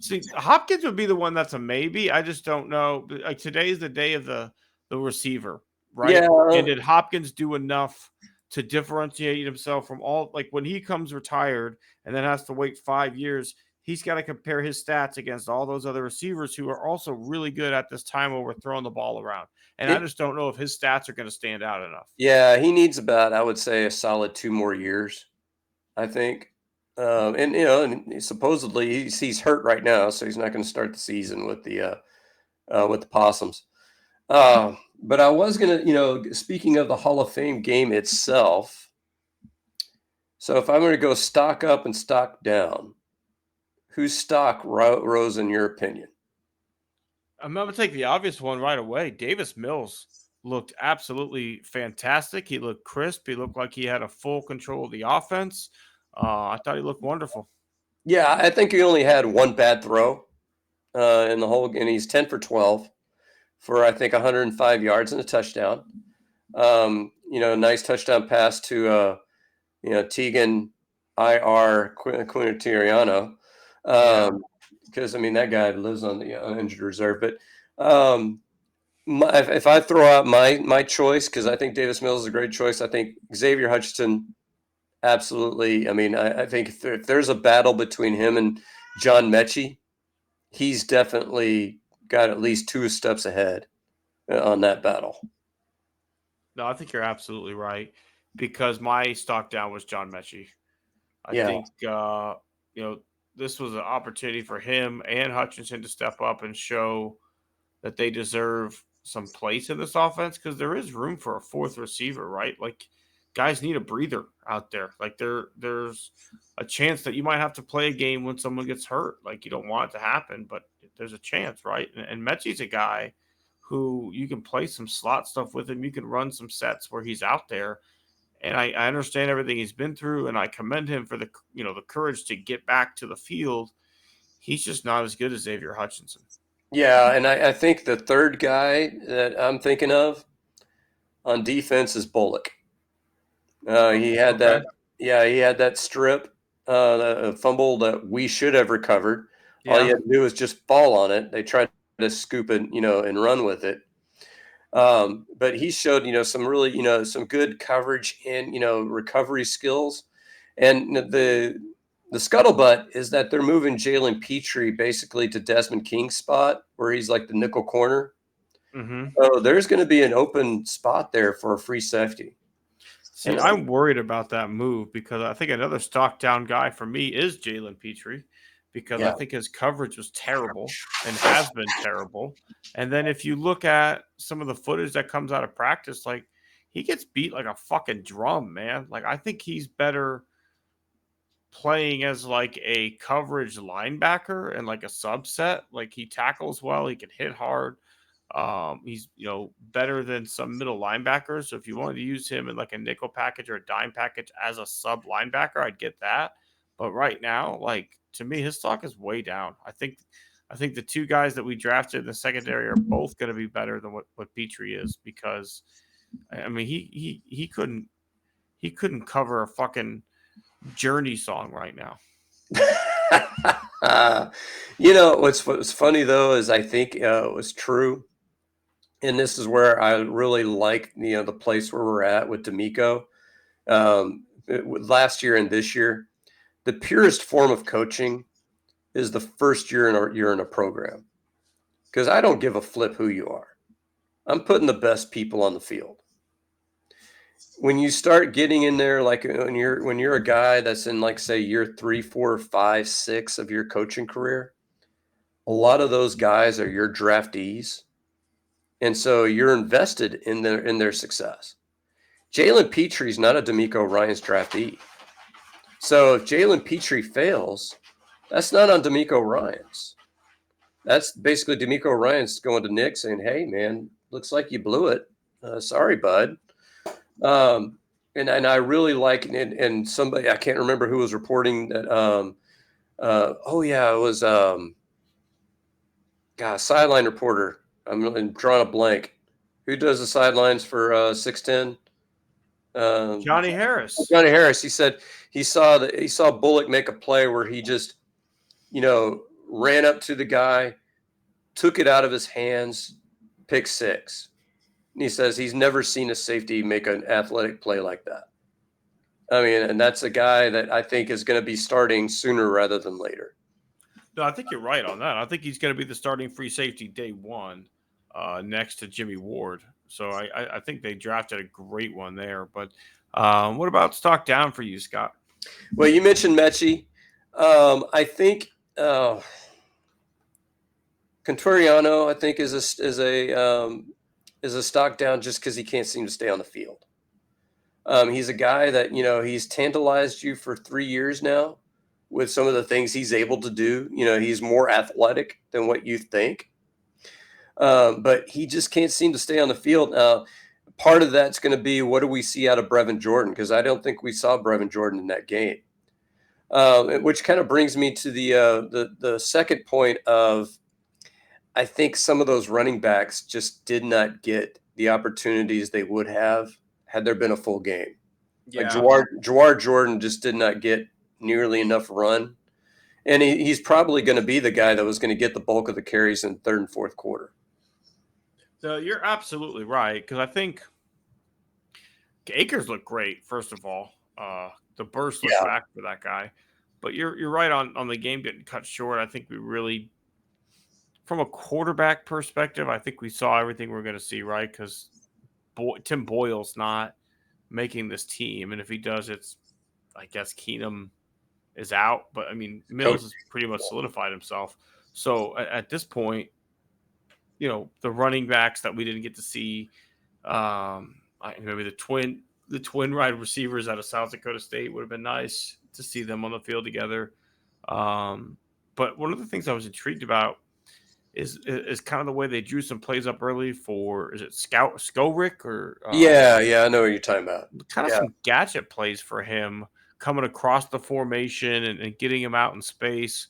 A: See, Hopkins would be the one that's a maybe. I just don't know. Like today is the day of the receiver, right? And
B: yeah,
A: did Hopkins do enough to differentiate himself from all? Like when he comes retired and then has to wait 5 years, he's got to compare his stats against all those other receivers who are also really good at this time where we're throwing the ball around. And I just don't know if his stats are going to stand out enough.
B: yeah, he needs about, I would say, a solid 2 more years, I think. And and supposedly he's hurt right now, so he's not going to start the season with the Possums. But I was gonna, speaking of the Hall of Fame game itself. So if I'm going to go stock up and stock down, whose stock rose in your opinion?
A: I'm going to take the obvious one right away. Davis Mills looked absolutely fantastic. He looked crisp. He looked like he had a full control of the offense. I thought he looked wonderful.
B: Yeah, I think he only had one bad throw in the whole, and he's 10 for 12 for I think 105 yards and a touchdown. Nice touchdown pass to Tegan IR Quinteriano.
A: Yeah.
B: Because I mean that guy lives on the injured reserve. But if I throw out my choice, because I think Davis Mills is a great choice, I think Xavier Hutchinson, absolutely. I mean, I think if there's a battle between him and John Mechie, he's definitely got at least 2 steps ahead on that battle.
A: No, I think you're absolutely right, because my stock down was John Mechie. I
B: Yeah.
A: think this was an opportunity for him and Hutchinson to step up and show that they deserve some place in this offense, because there is room for a fourth receiver, right? Like guys need a breather out there. Like there's a chance that you might have to play a game when someone gets hurt. Like you don't want it to happen, but there's a chance, right? And Mechie's a guy who you can play some slot stuff with him. You can run some sets where he's out there. And I understand everything he's been through, and I commend him for the courage to get back to the field. He's just not as good as Xavier Hutchinson.
B: Yeah, and I think the third guy that I'm thinking of on defense is Bullock. He had
A: Okay.
B: that. Yeah, he had that strip, the fumble that we should have recovered. All you
A: Yeah.
B: had to do was just fall on it. They tried to scoop it, and run with it. But he showed, some really, some good coverage and recovery skills. And the scuttlebutt is that they're moving Jalen Petrie basically to Desmond King's spot, where he's like the nickel corner.
A: Mm-hmm.
B: So there's going to be an open spot there for a free safety.
A: See,
B: And
A: I'm worried about that move, because I think another stock down guy for me is Jalen Petrie, because I
B: yeah,
A: think his coverage was terrible and has been terrible. And then if you look at some of the footage that comes out of practice, like he gets beat like a fucking drum, man. Like I think he's better playing as like a coverage linebacker and like a subset. Like he tackles well, he can hit hard. He's better than some middle linebackers. So if you wanted to use him in like a nickel package or a dime package as a sub linebacker, I'd get that. But right now, like to me, his stock is way down. I think the two guys that we drafted in the secondary are both going to be better than what Petrie is, because I mean he couldn't cover a fucking Journey song right now.
B: what's funny though is I think it was true, and this is where I really like the place where we're at with D'Amico. Last year and this year, the purest form of coaching is the first year you're in a program, because I don't give a flip who you are. I'm putting the best people on the field. when you start getting in there, like when you're a guy that's in, like, say, year 3, 4, 5, 6 of your coaching career, a lot of those guys are your draftees, and so you're invested in their success. Jalen Petry's not a D'Amico Ryan's draftee. So if Jalen Petry fails, that's not on D'Amico Ryan's. That's basically D'Amico Ryan's going to Nick saying, "Hey, man, looks like you blew it. Sorry, bud." Um, and I really like, and somebody, I can't remember who was reporting that. Oh yeah, it was sideline reporter. I'm drawing a blank. Who does the sidelines for 610?
A: Johnny Harris.
B: Johnny Harris. He said he saw Bullock make a play where he just, ran up to the guy, took it out of his hands, pick six. And he says he's never seen a safety make an athletic play like that. I mean, and that's a guy that I think is going to be starting sooner rather than later.
A: No, I think you're right on that. I think he's going to be the starting free safety day one, next to Jimmy Ward. So I think they drafted a great one there. But what about stock down for you, Scott?
B: Well, you mentioned Mechie. I think Contoriano, I think, is a stock down just because he can't seem to stay on the field. He's a guy that, he's tantalized you for 3 years now with some of the things he's able to do. He's more athletic than what you think. But he just can't seem to stay on the field. Part of that's going to be, what do we see out of Brevin Jordan? Because I don't think we saw Brevin Jordan in that game. Which kind of brings me to the second point of, I think some of those running backs just did not get the opportunities they would have had there been a full game.
A: Yeah.
B: Like Jawar Jordan just did not get nearly enough run. And he's probably going to be the guy that was going to get the bulk of the carries in third and fourth quarter.
A: So you're absolutely right, because I think Akers looked great, first of all. The burst looked back for that guy. But you're right on the game getting cut short. I think we really, from a quarterback perspective, I think we saw everything we're going to see, right? Because Tim Boyle's not making this team. And if he does, it's, I guess, Keenum is out. But, I mean, Mills has pretty much solidified himself. So at this point, the running backs that we didn't get to see, maybe the twin wide receivers out of South Dakota State would have been nice to see them on the field together. But one of the things I was intrigued about is kind of the way they drew some plays up early for, is it Skowrick or
B: yeah, I know what you're talking about.
A: Kind of some gadget plays for him coming across the formation and getting him out in space.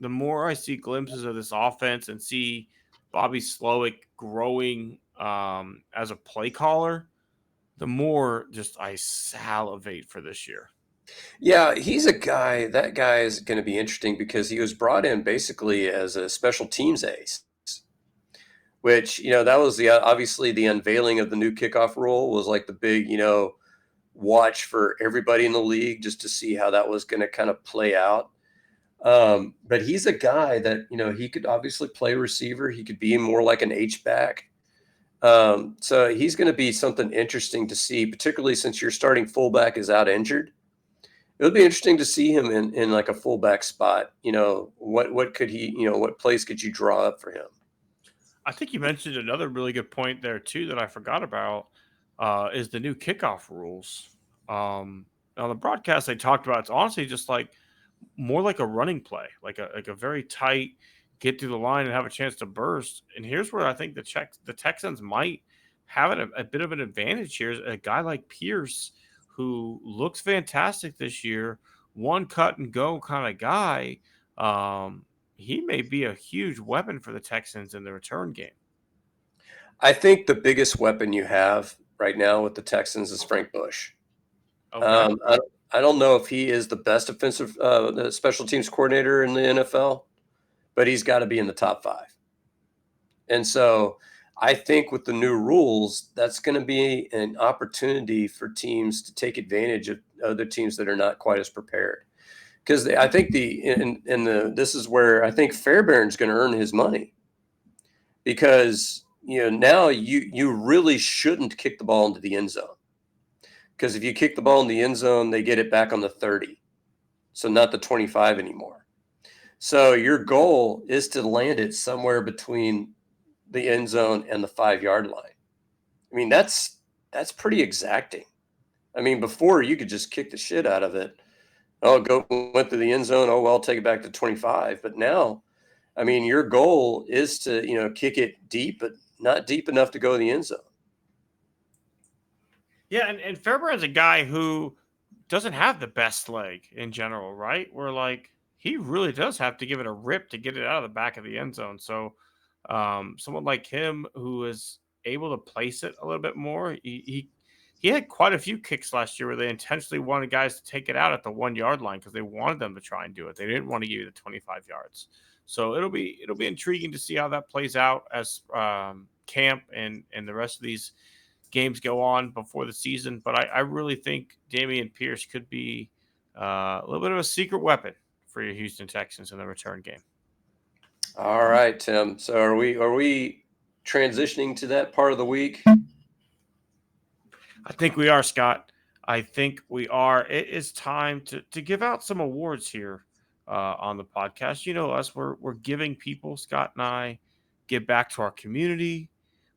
A: The more I see glimpses of this offense and see Bobby Slowick growing as a play caller, the more just I salivate for this year.
B: Yeah, that guy is going to be interesting because he was brought in basically as a special teams ace, which, that was obviously the unveiling of the new kickoff rule was like the big, watch for everybody in the league just to see how that was going to kind of play out. But he's a guy that, he could obviously play receiver. He could be more like an H-back. So he's going to be something interesting to see, particularly since your starting fullback is out injured. It'll be interesting to see him in like a fullback spot. What could he, what plays could you draw up for him?
A: I think you mentioned another really good point there too that I forgot about, is the new kickoff rules. On the broadcast they talked about, it's honestly just like more like a running play, like a very tight get through the line and have a chance to burst. And here's where I think the Texans might have a bit of an advantage here. A guy like Pierce, who looks fantastic this year, one cut and go kind of guy. He may be a huge weapon for the Texans in the return game.
B: I think the biggest weapon you have right now with the Texans is Frank Bush. Okay. I don't know if he is the best offensive special teams coordinator in the NFL, but he's got to be in the top 5. And so I think with the new rules, that's going to be an opportunity for teams to take advantage of other teams that are not quite as prepared. Because I think this is where I think Fairbairn's going to earn his money, because now you really shouldn't kick the ball into the end zone, because if you kick the ball in the end zone, they get it back on the 30, so not the 25 anymore. So your goal is to land it somewhere between the end zone and the 5-yard line. I mean, that's pretty exacting. I mean, before you could just kick the shit out of it. Oh, went to the end zone. Oh, well, take it back to 25. But now, I mean, your goal is to, kick it deep, but not deep enough to go to the end zone.
A: Yeah, and Fairbairn's a guy who doesn't have the best leg in general, right? Where like he really does have to give it a rip to get it out of the back of the end zone. So someone like him who is able to place it a little bit more, he had quite a few kicks last year where they intentionally wanted guys to take it out at the 1 yard line because they wanted them to try and do it. They didn't want to give you the 25 yards. So it'll be intriguing to see how that plays out as camp and the rest of these games go on before the season. But I really think Damian Pierce could be a little bit of a secret weapon for your Houston Texans in the return game.
B: All right, Tim. So are we transitioning to that part of the week?
A: I think we are, Scott. I think we are. It is time to give out some awards here on the podcast. You know us, we're giving people, Scott and I, give back to our community,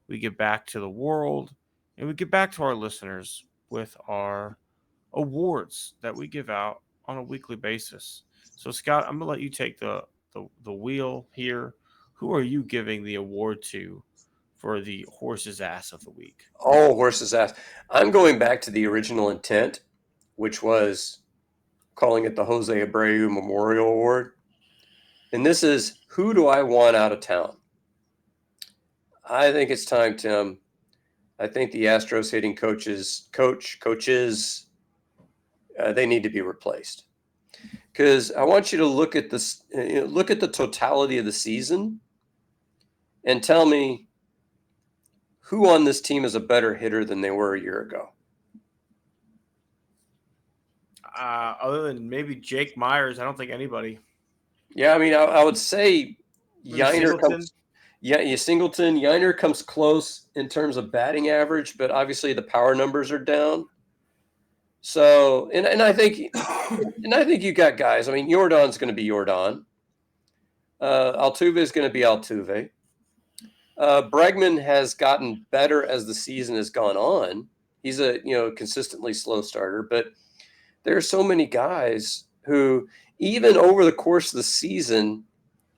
A: we give back to the world, and we give back to our listeners with our awards that we give out on a weekly basis. So, Scott, I'm gonna let you take the wheel here. Who are you giving the award to for the horse's ass of the week?
B: Oh, horse's ass. I'm going back to the original intent, which was calling it the Jose Abreu Memorial Award. And this is, who do I want out of town? I think it's time, Tim. I think the Astros hitting coaches, they need to be replaced. Because I want you to look at this, look at the totality of the season, and tell me who on this team is a better hitter than they were a year ago.
A: Other than maybe Jake Myers, I don't think anybody.
B: Yeah, I mean, I would say
A: Singleton.
B: Singleton. Yiner comes close in terms of batting average, but obviously the power numbers are down. So, and I think you got guys. I mean, Jordan's going to be Jordan. Altuve is going to be Altuve. Bregman has gotten better as the season has gone on. He's a consistently slow starter, but there are so many guys who, even over the course of the season,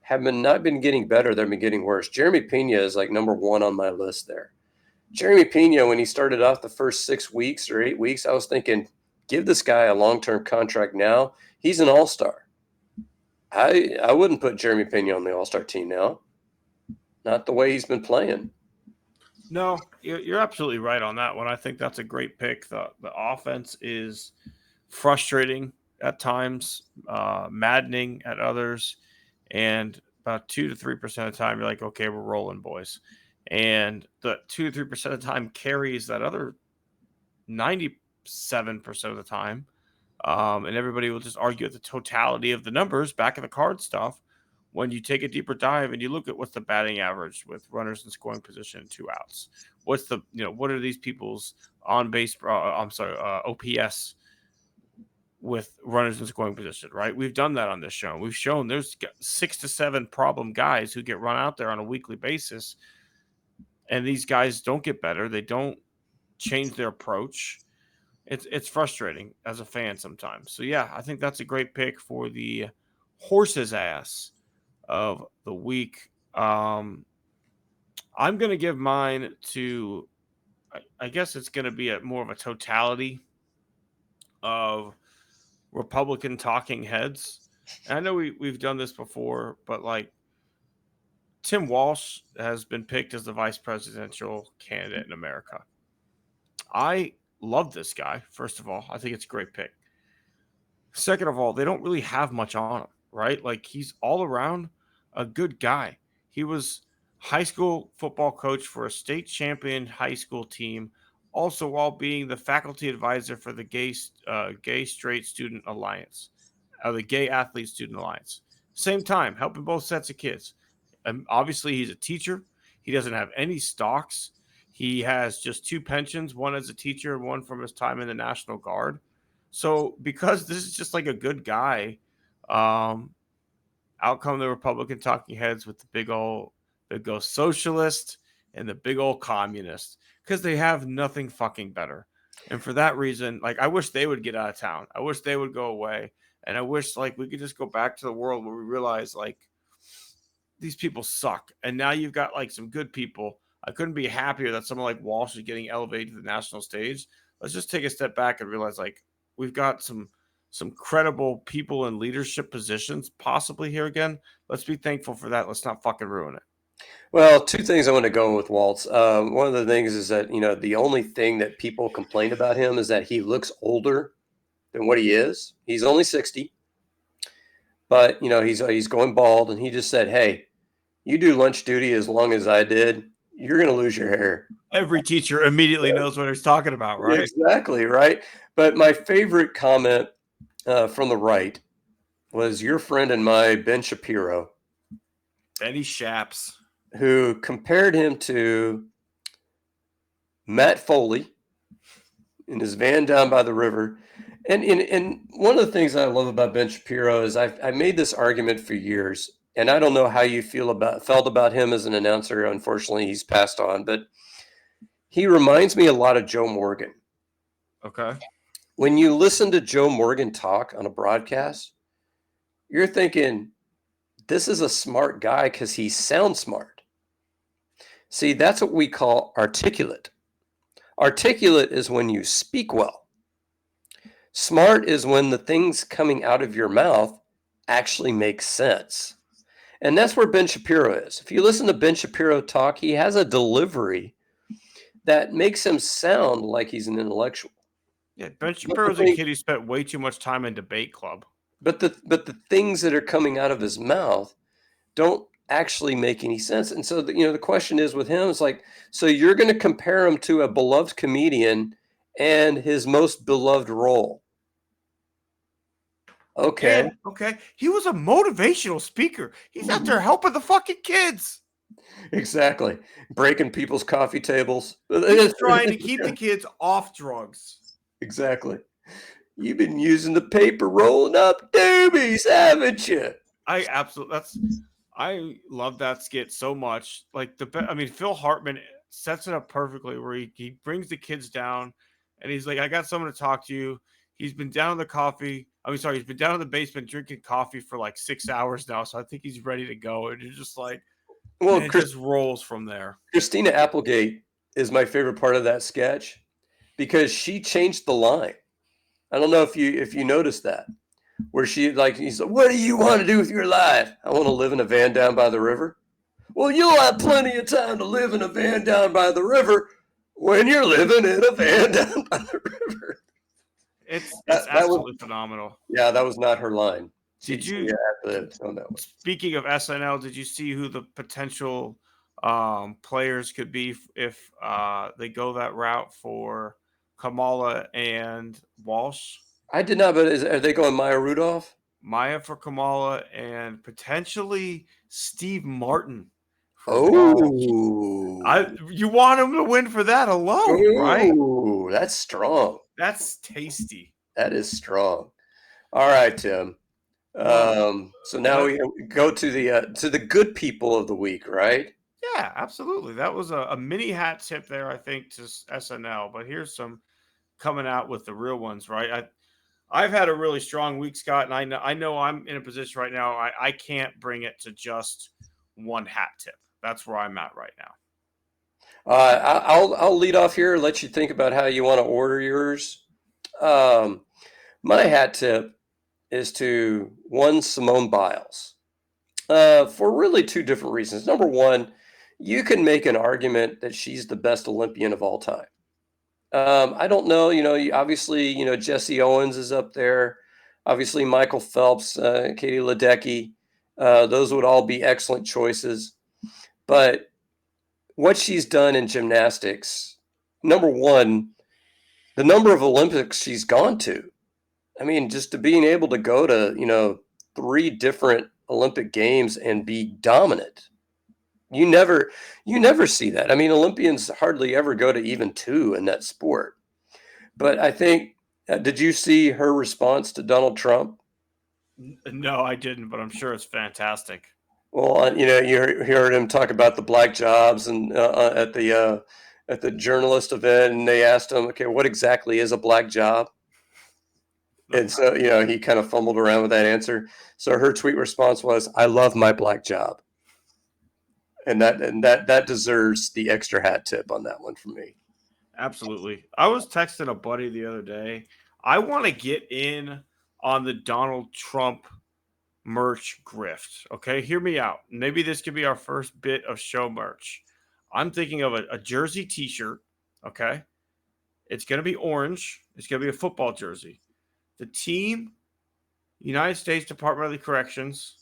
B: have not been getting better. They've been getting worse. Jeremy Pena is like number one on my list there. Jeremy Pena, when he started off the first 6 weeks or 8 weeks, I was thinking, give this guy a long-term contract now. He's an all-star. I wouldn't put Jeremy Pena on the all-star team now. Not the way he's been playing.
A: No, you're absolutely right on that one. I think that's a great pick. The offense is frustrating at times, maddening at others, and about 2 to 3% of the time, you're like, okay, we're rolling, boys. And the 2 to 3% of the time carries that other 97% of the time. And everybody will just argue at the totality of the numbers, back of the card stuff. When you take a deeper dive and you look at what's the batting average with runners in scoring position and 2 outs, what's the, what are these people's on base, OPS with runners in scoring position, right? We've done that on this show. We've shown there's 6 to 7 problem guys who get run out there on a weekly basis. And these guys don't get better. They don't change their approach. It's frustrating as a fan sometimes. So, yeah, I think that's a great pick for the horse's ass of the week. I'm going to give mine to, I guess it's going to be more of a totality of Republican talking heads. And I know we've done this before, but like Tim Walsh has been picked as the vice presidential candidate in America. I love this guy. First of all, I think it's a great pick. Second of all, they don't really have much on him, right? Like he's all around a good guy. He was high school football coach for a state champion high school team, also while being the faculty advisor for the Gay Straight Student Alliance, the Gay Athlete Student Alliance. Same time, helping both sets of kids. Obviously, he's a teacher. He doesn't have any stocks. He has just 2 pensions, one as a teacher and one from his time in the National Guard. So because this is just like a good guy, um, out come the Republican talking heads with the big old socialist and the big old communist because they have nothing fucking better. And for that reason, like I wish they would get out of town. I wish they would go away. And I wish like we could just go back to the world where we realize like these people suck. And now you've got like some good people. I couldn't be happier that someone like Walsh is getting elevated to the national stage. Let's just take a step back and realize like we've got some credible people in leadership positions possibly here again. Let's be thankful for that. Let's not fucking ruin it.
B: Well, 2 things I want to go with Waltz. One of the things is that, the only thing that people complain about him is that he looks older than what he is. He's only 60, but, he's going bald, and he just said, hey, you do lunch duty as long as I did, you're going to lose your hair.
A: Every teacher immediately knows what he's talking about, right?
B: Exactly, right? But my favorite comment from the right was your friend and my, Ben Shapiro.
A: Benny Shaps.
B: Who compared him to Matt Foley in his van down by the river. And one of the things I love about Ben Shapiro is I made this argument for years, and I don't know how you felt about him as an announcer. Unfortunately, he's passed on, but he reminds me a lot of Joe Morgan.
A: Okay.
B: When you listen to Joe Morgan talk on a broadcast, you're thinking, this is a smart guy because he sounds smart. See, that's what we call articulate. Articulate is when you speak well. Smart is when the things coming out of your mouth actually make sense. And that's where Ben Shapiro is. If you listen to Ben Shapiro talk, he has a delivery that makes him sound like he's an intellectual.
A: Yeah, Ben Shapiro's a kid who spent way too much time in debate club.
B: But the things that are coming out of his mouth don't actually make any sense. And so, the question is with him, it's like, so you're going to compare him to a beloved comedian and his most beloved role. Okay.
A: And, okay. He was a motivational speaker. He's out there helping the fucking kids.
B: Exactly. Breaking people's coffee tables.
A: He's trying to keep the kids off drugs.
B: Exactly. You've been using the paper rolling up doobies, haven't you?
A: I love that skit so much. Like Phil Hartman sets it up perfectly where he brings the kids down and he's like, I got someone to talk to you. He's been down in he's been down in the basement drinking coffee for like 6 hours now. So I think he's ready to go. And it's just like, it just rolls from there.
B: Christina Applegate is my favorite part of that sketch because she changed the line. I don't know if you noticed that. Where he's like, what do you want to do with your life? I want to live in a van down by the river. Well, you'll have plenty of time to live in a van down by the river when you're living in a van down by the river.
A: It's absolutely phenomenal.
B: Yeah, that was not her line.
A: Speaking of SNL, did you see who the potential players could be if they go that route for Kamala and Walsh?
B: I did not, but are they going Maya Rudolph?
A: Maya for Kamala and potentially Steve Martin.
B: You
A: want him to win for that alone, right?
B: That's strong.
A: That's tasty.
B: That is strong. All right, Tim. So now we go to the good people of the week, right?
A: Yeah, absolutely. That was a mini hat tip there, I think, to SNL. But here's some coming out with the real ones, right? I've had a really strong week, Scott, and I know I'm in a position right now. I can't bring it to just one hat tip. That's where I'm at right now.
B: I'll lead off here. Let you think about how you want to order yours. My hat tip is to one Simone Biles for really 2 different reasons. Number one, you can make an argument that she's the best Olympian of all time. I don't know, obviously, Jesse Owens is up there. Obviously, Michael Phelps, Katie Ledecky, those would all be excellent choices. But what she's done in gymnastics, number one, the number of Olympics she's gone to. I mean, just to being able to go to, 3 different Olympic games and be dominant. You never see that. I mean, Olympians hardly ever go to even two in that sport. But I think, did you see her response to Donald Trump?
A: No, I didn't, but I'm sure it's fantastic.
B: Well, you heard him talk about the black jobs and at the journalist event, and they asked him, okay, what exactly is a black job? And so, he kind of fumbled around with that answer. So her tweet response was, "I love my black job," and that deserves the extra hat tip on that one from me.
A: Absolutely. I was texting a buddy the other day. I want to get in on the Donald Trump merch grift. Okay, hear me out. Maybe this could be our first bit of show merch. I'm thinking of a jersey T-shirt. Okay, it's gonna be orange. It's gonna be a football jersey. The team, United States Department of the Corrections,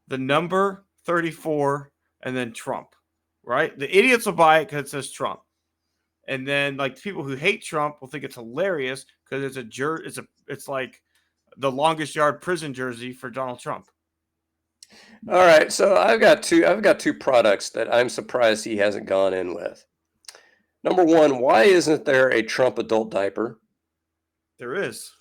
A: the number 34, and then Trump. Right? The idiots will buy it because it says Trump. And then like people who hate Trump will think it's hilarious because it's like the longest yard prison jersey for Donald Trump.
B: All right, so I've got two products that I'm surprised he hasn't gone in with. Number one, why isn't there a Trump adult diaper?
A: There is.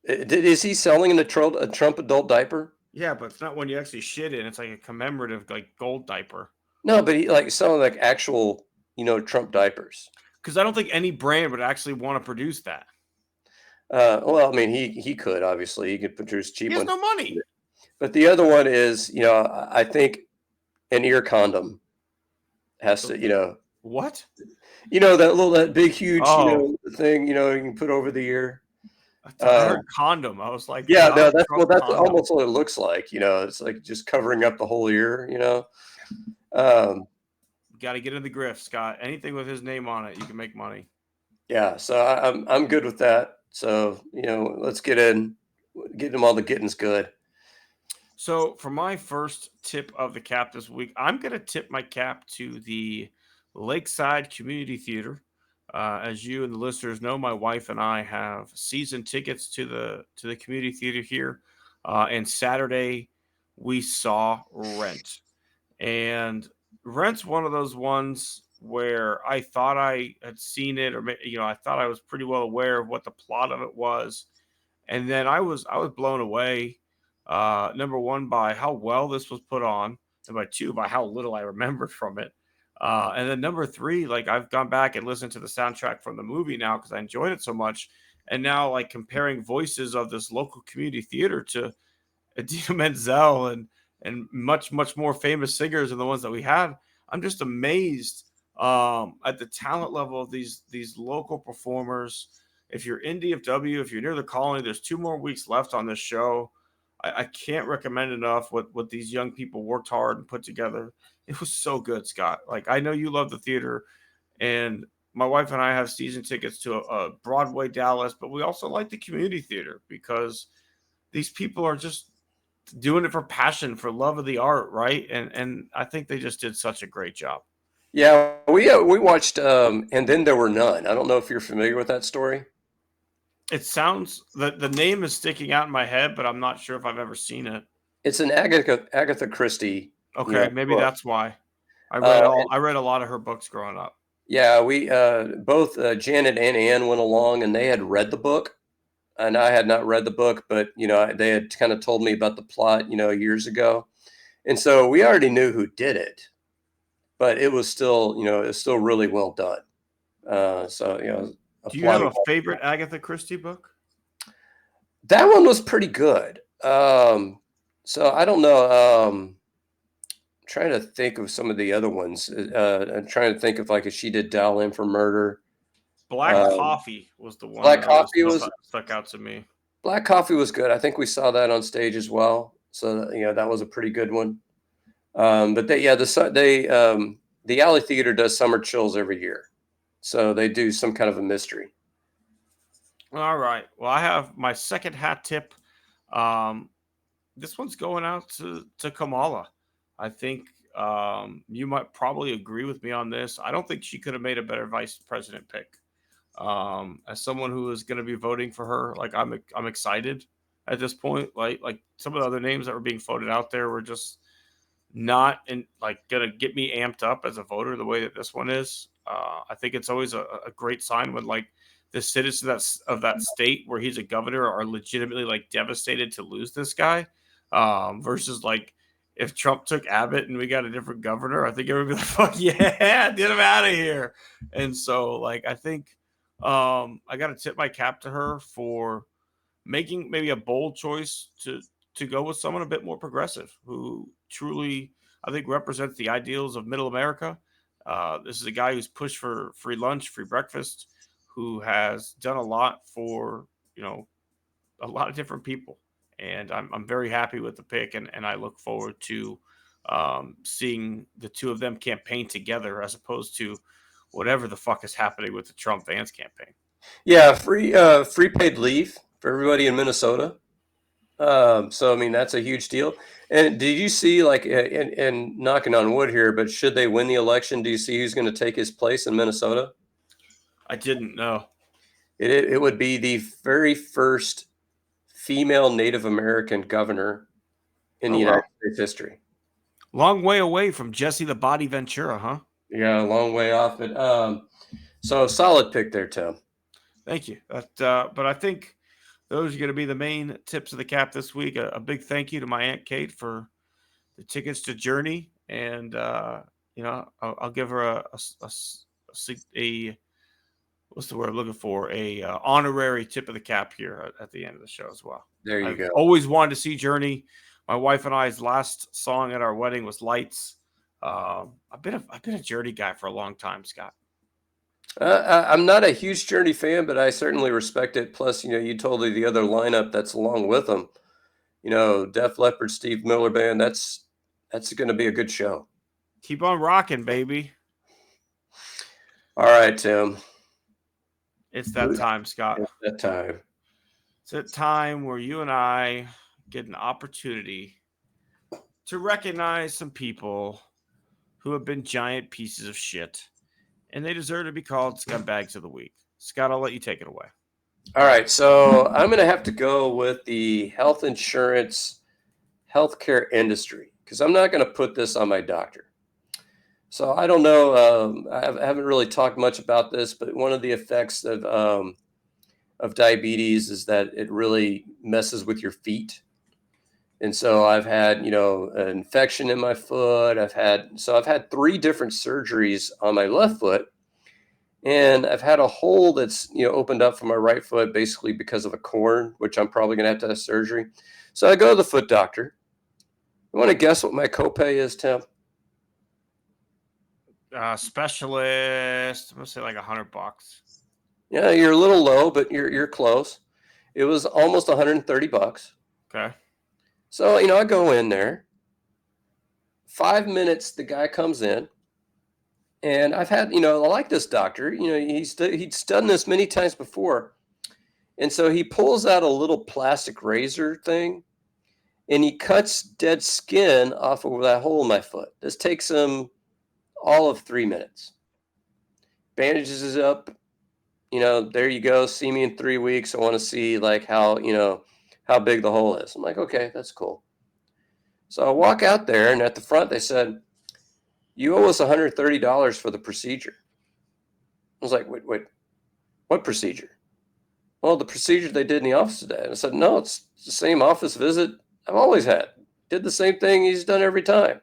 B: Is he selling a Trump adult diaper?
A: Yeah, but it's not one you actually shit in. It's like a commemorative like gold diaper.
B: No, but he like selling like actual, Trump diapers.
A: Because I don't think any brand would actually want to produce that.
B: Well, I mean, he could obviously he could produce
A: He
B: cheap
A: has
B: ones,
A: no money.
B: but the other one is, I think an ear condom has to,
A: What?
B: that big huge,
A: Oh,
B: thing, you can put over the ear.
A: I heard condom. I was like,
B: Yeah, no,
A: Donald Trump
B: that's
A: condom.
B: almost what it looks like. It's like just covering up the whole ear. Um,
A: Got to get in the grift, Scott. Anything with his name on it, you can make money.
B: yeah, so I'm good with that. So let's get in, get them all. The getting's good.
A: So, for my first tip of the cap this week, I'm going to tip my cap to the Lakeside Community Theater. As you and the listeners know, my wife and I have season tickets to the community theater here. And Saturday, we saw Rent, and Rent's one of those ones where I thought I had seen it, or I thought I was pretty well aware of what the plot of it was, and then I was blown away. Number one, by how well this was put on, and by two, by how little I remembered from it. And then number three, like I've gone back and listened to the soundtrack from the movie now because I enjoyed it so much. And now, like comparing voices of this local community theater to Idina Menzel and much more famous singers than the ones that we had, I'm just amazed at the talent level of these local performers. If you're in DFW, if you're near the Colony, there's 2 more weeks left on this show. I can't recommend enough what these young people worked hard and put together. It was so good, Scott. Like I know you love the theater, and my wife and I have season tickets to a Broadway Dallas, but we also like the community theater because these people are just doing it for passion, for love of the art, right? And I think they just did such a great job.
B: Yeah, we watched, and then there were none. I don't know if you're familiar with that story.
A: It sounds the name is sticking out in my head, but I'm not sure if I've ever seen it.
B: It's an Agatha Christie,
A: Okay, maybe
B: book.
A: that's why.
B: Uh,
A: I read a lot of her books growing up.
B: yeah, we both Janet and Ann went along, and they had read the book, and I had not read the book, but they had kind of told me about the plot, years ago, and so we already knew who did it, but it was still, it's still really well done. So
A: Do you have
B: applaud.
A: a favorite Agatha Christie book?
B: That one was pretty good. So I don't know. Trying to think of some of the other ones. I'm trying to think of like if she did Dial In for Murder.
A: Black
B: Um,
A: Coffee was the one
B: Black
A: that always
B: Coffee was
A: stuck out to me.
B: Black Coffee was good. I think we saw that on stage as well. So that was a pretty good one. But the Alley Theater does Summer Chills every year, so they do some kind of a mystery.
A: All right. Well, I have my second hat tip. Um, this one's going out to Kamala. I think you might probably agree with me on this. I don't think she could have made a better vice president pick. As someone who is going to be voting for her, like I'm excited at this point. Like some of the other names that were being floated out there were just not in like gonna get me amped up as a voter the way that this one is. I think it's always a great sign when like the citizens of that state where he's a governor are legitimately like devastated to lose this guy, versus like if Trump took Abbott and we got a different governor, I think everybody would be like, "Fuck yeah, get him out of here." And so like I think I got to tip my cap to her for making maybe a bold choice to go with someone a bit more progressive who truly I think represents the ideals of middle America. This is a guy who's pushed for free lunch, free breakfast, who has done a lot for a lot of different people, and I'm very happy with the pick, and I look forward to seeing the two of them campaign together as opposed to whatever the fuck is happening with the Trump Vance campaign.
B: Yeah, free paid leave for everybody in Minnesota. So I mean that's a huge deal. And did you see like and knocking on wood here, but should they win the election, do you see who's going to take his place in Minnesota?
A: I didn't know.
B: It would be the very first female Native American governor in the
A: Oh
B: United
A: wow,
B: States history.
A: long way away from Jesse the Body Ventura, huh?
B: Yeah, a long way off it. So solid pick there, Tim.
A: Thank you. But I think those are going to be the main tips of the cap this week. A big thank you to my Aunt Kate for the tickets to Journey, and I'll give her a what's the word I'm looking for? A honorary tip of the cap here at the end of the show as well.
B: There you
A: I've
B: go.
A: always wanted to see Journey. My wife and I's last song at our wedding was Lights. I've been a Journey guy for a long time, Scott.
B: I'm not a huge Journey fan, but I certainly respect it. Plus, you told me the other lineup that's along with them. Def Leppard, Steve Miller Band. That's going to be a good show.
A: Keep on rocking, baby.
B: All right, Tim.
A: It's that time, Scott.
B: It's that time.
A: It's that time where you and I get an opportunity to recognize some people who have been giant pieces of shit, and they deserve to be called scumbags of the week. Scott, I'll let you take it away.
B: All right, so I'm going to have to go with the health insurance, healthcare industry because I'm not going to put this on my doctor. So I don't know. I haven't really talked much about this, but one of the effects of diabetes is that it really messes with your feet. And so I've had, an infection in my foot. I've had 3 different surgeries on my left foot. And I've had a hole that's, opened up for my right foot basically because of a corn, which I'm probably going to have surgery. So I go to the foot doctor. You want to guess what my copay is, Tim?
A: Specialist, I'm gonna say like $100.
B: Yeah, you're a little low, but you're close. It was almost $130.
A: Okay.
B: So, I go in there. 5 minutes, the guy comes in. And I've had, I like this doctor. He's done this many times before. And so he pulls out a little plastic razor thing and he cuts dead skin off of that hole in my foot. This takes him all of 3 minutes. Bandages it up. There you go. See me in 3 weeks. I want to see like how big the hole is. I'm like, okay, that's cool. So I walk out there and at the front they said, you owe us $130 for the procedure. I was like, wait, what procedure? Well, the procedure they did in the office today. And I said, no, it's the same office visit I've always had. Did the same thing he's done every time.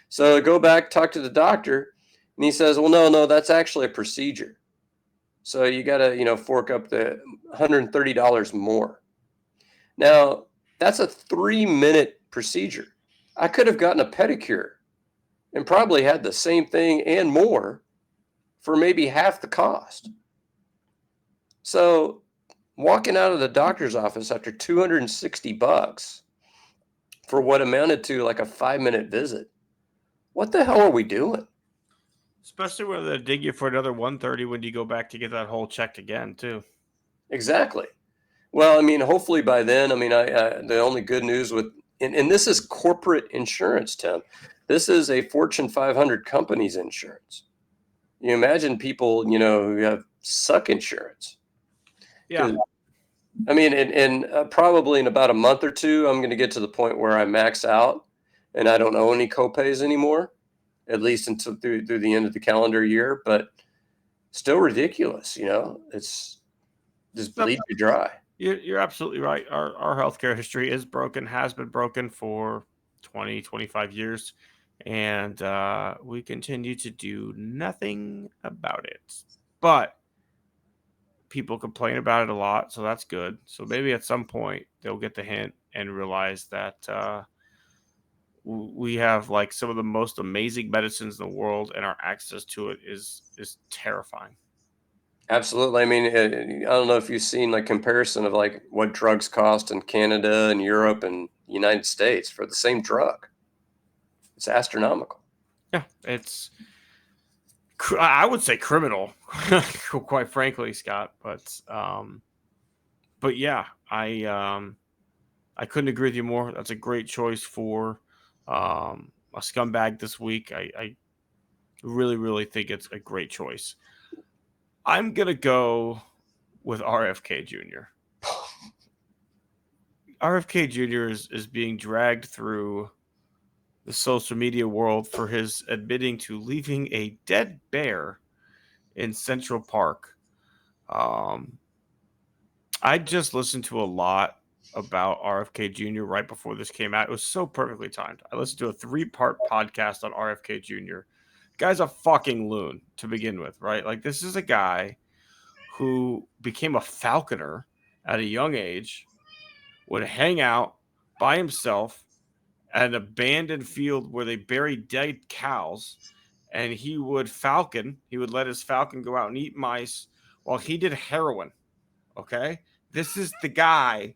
B: So I go back, talk to the doctor, and he says, well, no, that's actually a procedure. So you got to, fork up the $130 more. Now, that's a 3-minute procedure. I could have gotten a pedicure and probably had the same thing and more for maybe half the cost. So walking out of the doctor's office after $260 for what amounted to like a 5-minute visit. What the hell are we doing?
A: Especially when they dig you for another 130 when you go back to get that hole checked again, too.
B: Exactly. Well, I mean, hopefully by then, the only good news with, and this is corporate insurance, Tim. This is a Fortune 500 company's insurance. You imagine people, who have suck insurance.
A: Yeah.
B: I mean, and probably in about a month or two, I'm going to get to the point where I max out. and I don't owe any copays anymore, at least until through the end of the calendar year. But still ridiculous, It's just
A: No,
B: bleed you dry.
A: you're absolutely right. Our healthcare history is broken, has been broken for 20, 25 years, and we continue to do nothing about it. But people complain about it a lot, so that's good. So maybe at some point they'll get the hint and realize that we have like some of the most amazing medicines in the world, and our access to it is terrifying.
B: Absolutely. I mean, I don't know if you've seen like comparison of like what drugs cost in Canada and Europe and United States for the same drug. It's astronomical.
A: Yeah, I would say criminal, quite frankly, Scott. But yeah, I couldn't agree with you more. That's a great choice for a scumbag this week. I really, really think it's a great choice. I'm gonna go with RFK Jr. RFK Jr. is being dragged through the social media world for his admitting to leaving a dead bear in Central Park. Um, I just listened to a lot about RFK Jr. right before this came out. It was so perfectly timed. I listened to a 3-part podcast on RFK Jr. Guy's a fucking loon to begin with, right? Like, this is a guy who became a falconer at a young age, would hang out by himself at an abandoned field where they buried dead cows, and he would falcon. He would let his falcon go out and eat mice while he did heroin. Okay, this is the guy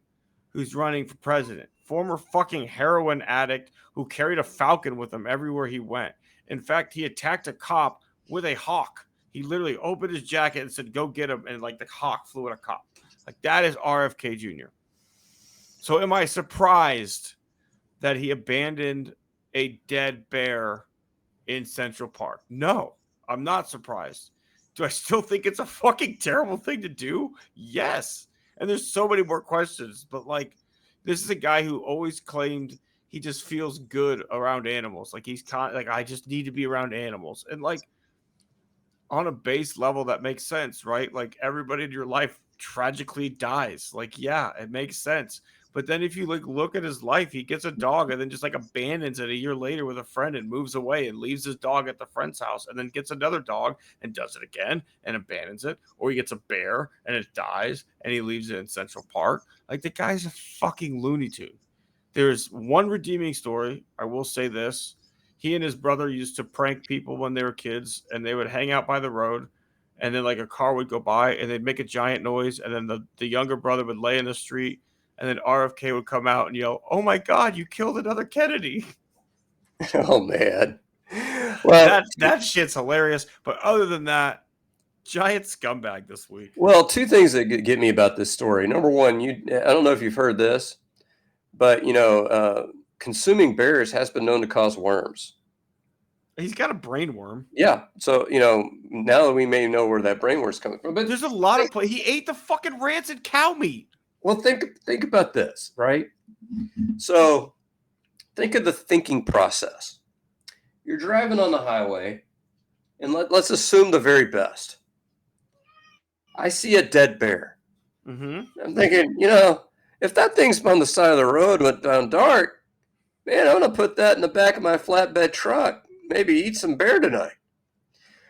A: who's running for president. Former fucking heroin addict who carried a falcon with him everywhere he went. In fact, he attacked a cop with a hawk. He literally opened his jacket and said, "Go get him," and like the hawk flew at a cop. Like, that is RFK Jr. So am I surprised that he abandoned a dead bear in Central Park? No, I'm not surprised. Do I still think it's a fucking terrible thing to do? Yes. And there's so many more questions, but like, this is a guy who always claimed he just feels good around animals. Like, like, I just need to be around animals. And like, on a base level, that makes sense, right? Like, everybody in your life tragically dies. Like, yeah, it makes sense. But then if you like look at his life, he gets a dog and then just like abandons it a year later with a friend and moves away and leaves his dog at the friend's house, and then gets another dog and does it again and abandons it. Or he gets a bear and it dies and he leaves it in Central Park. Like, the guy's a fucking Looney Tune. There's one redeeming story. I will say this. He and his brother used to prank people when they were kids, and they would hang out by the road, and then like a car would go by and they'd make a giant noise, and then the younger brother would lay in the street, and then RFK would come out and yell, "Oh my God, you killed another Kennedy."
B: Oh man. Well,
A: That shit's hilarious. But other than that, giant scumbag this week.
B: well, two things that get me about this story. Number one, I don't know if you've heard this, but consuming bears has been known to cause worms.
A: He's got a brain worm.
B: Yeah. So, now that we may know where that brain worm's coming from, but
A: There's a lot of play. He ate the fucking rancid cow meat.
B: well, think about this, right? So, think of the thinking process. You're driving on the highway, and let's assume the very best. I see a dead bear.
A: Mm-hmm.
B: I'm thinking, if that thing's on the side of the road went down dark, man, I'm gonna put that in the back of my flatbed truck. Maybe eat some bear tonight.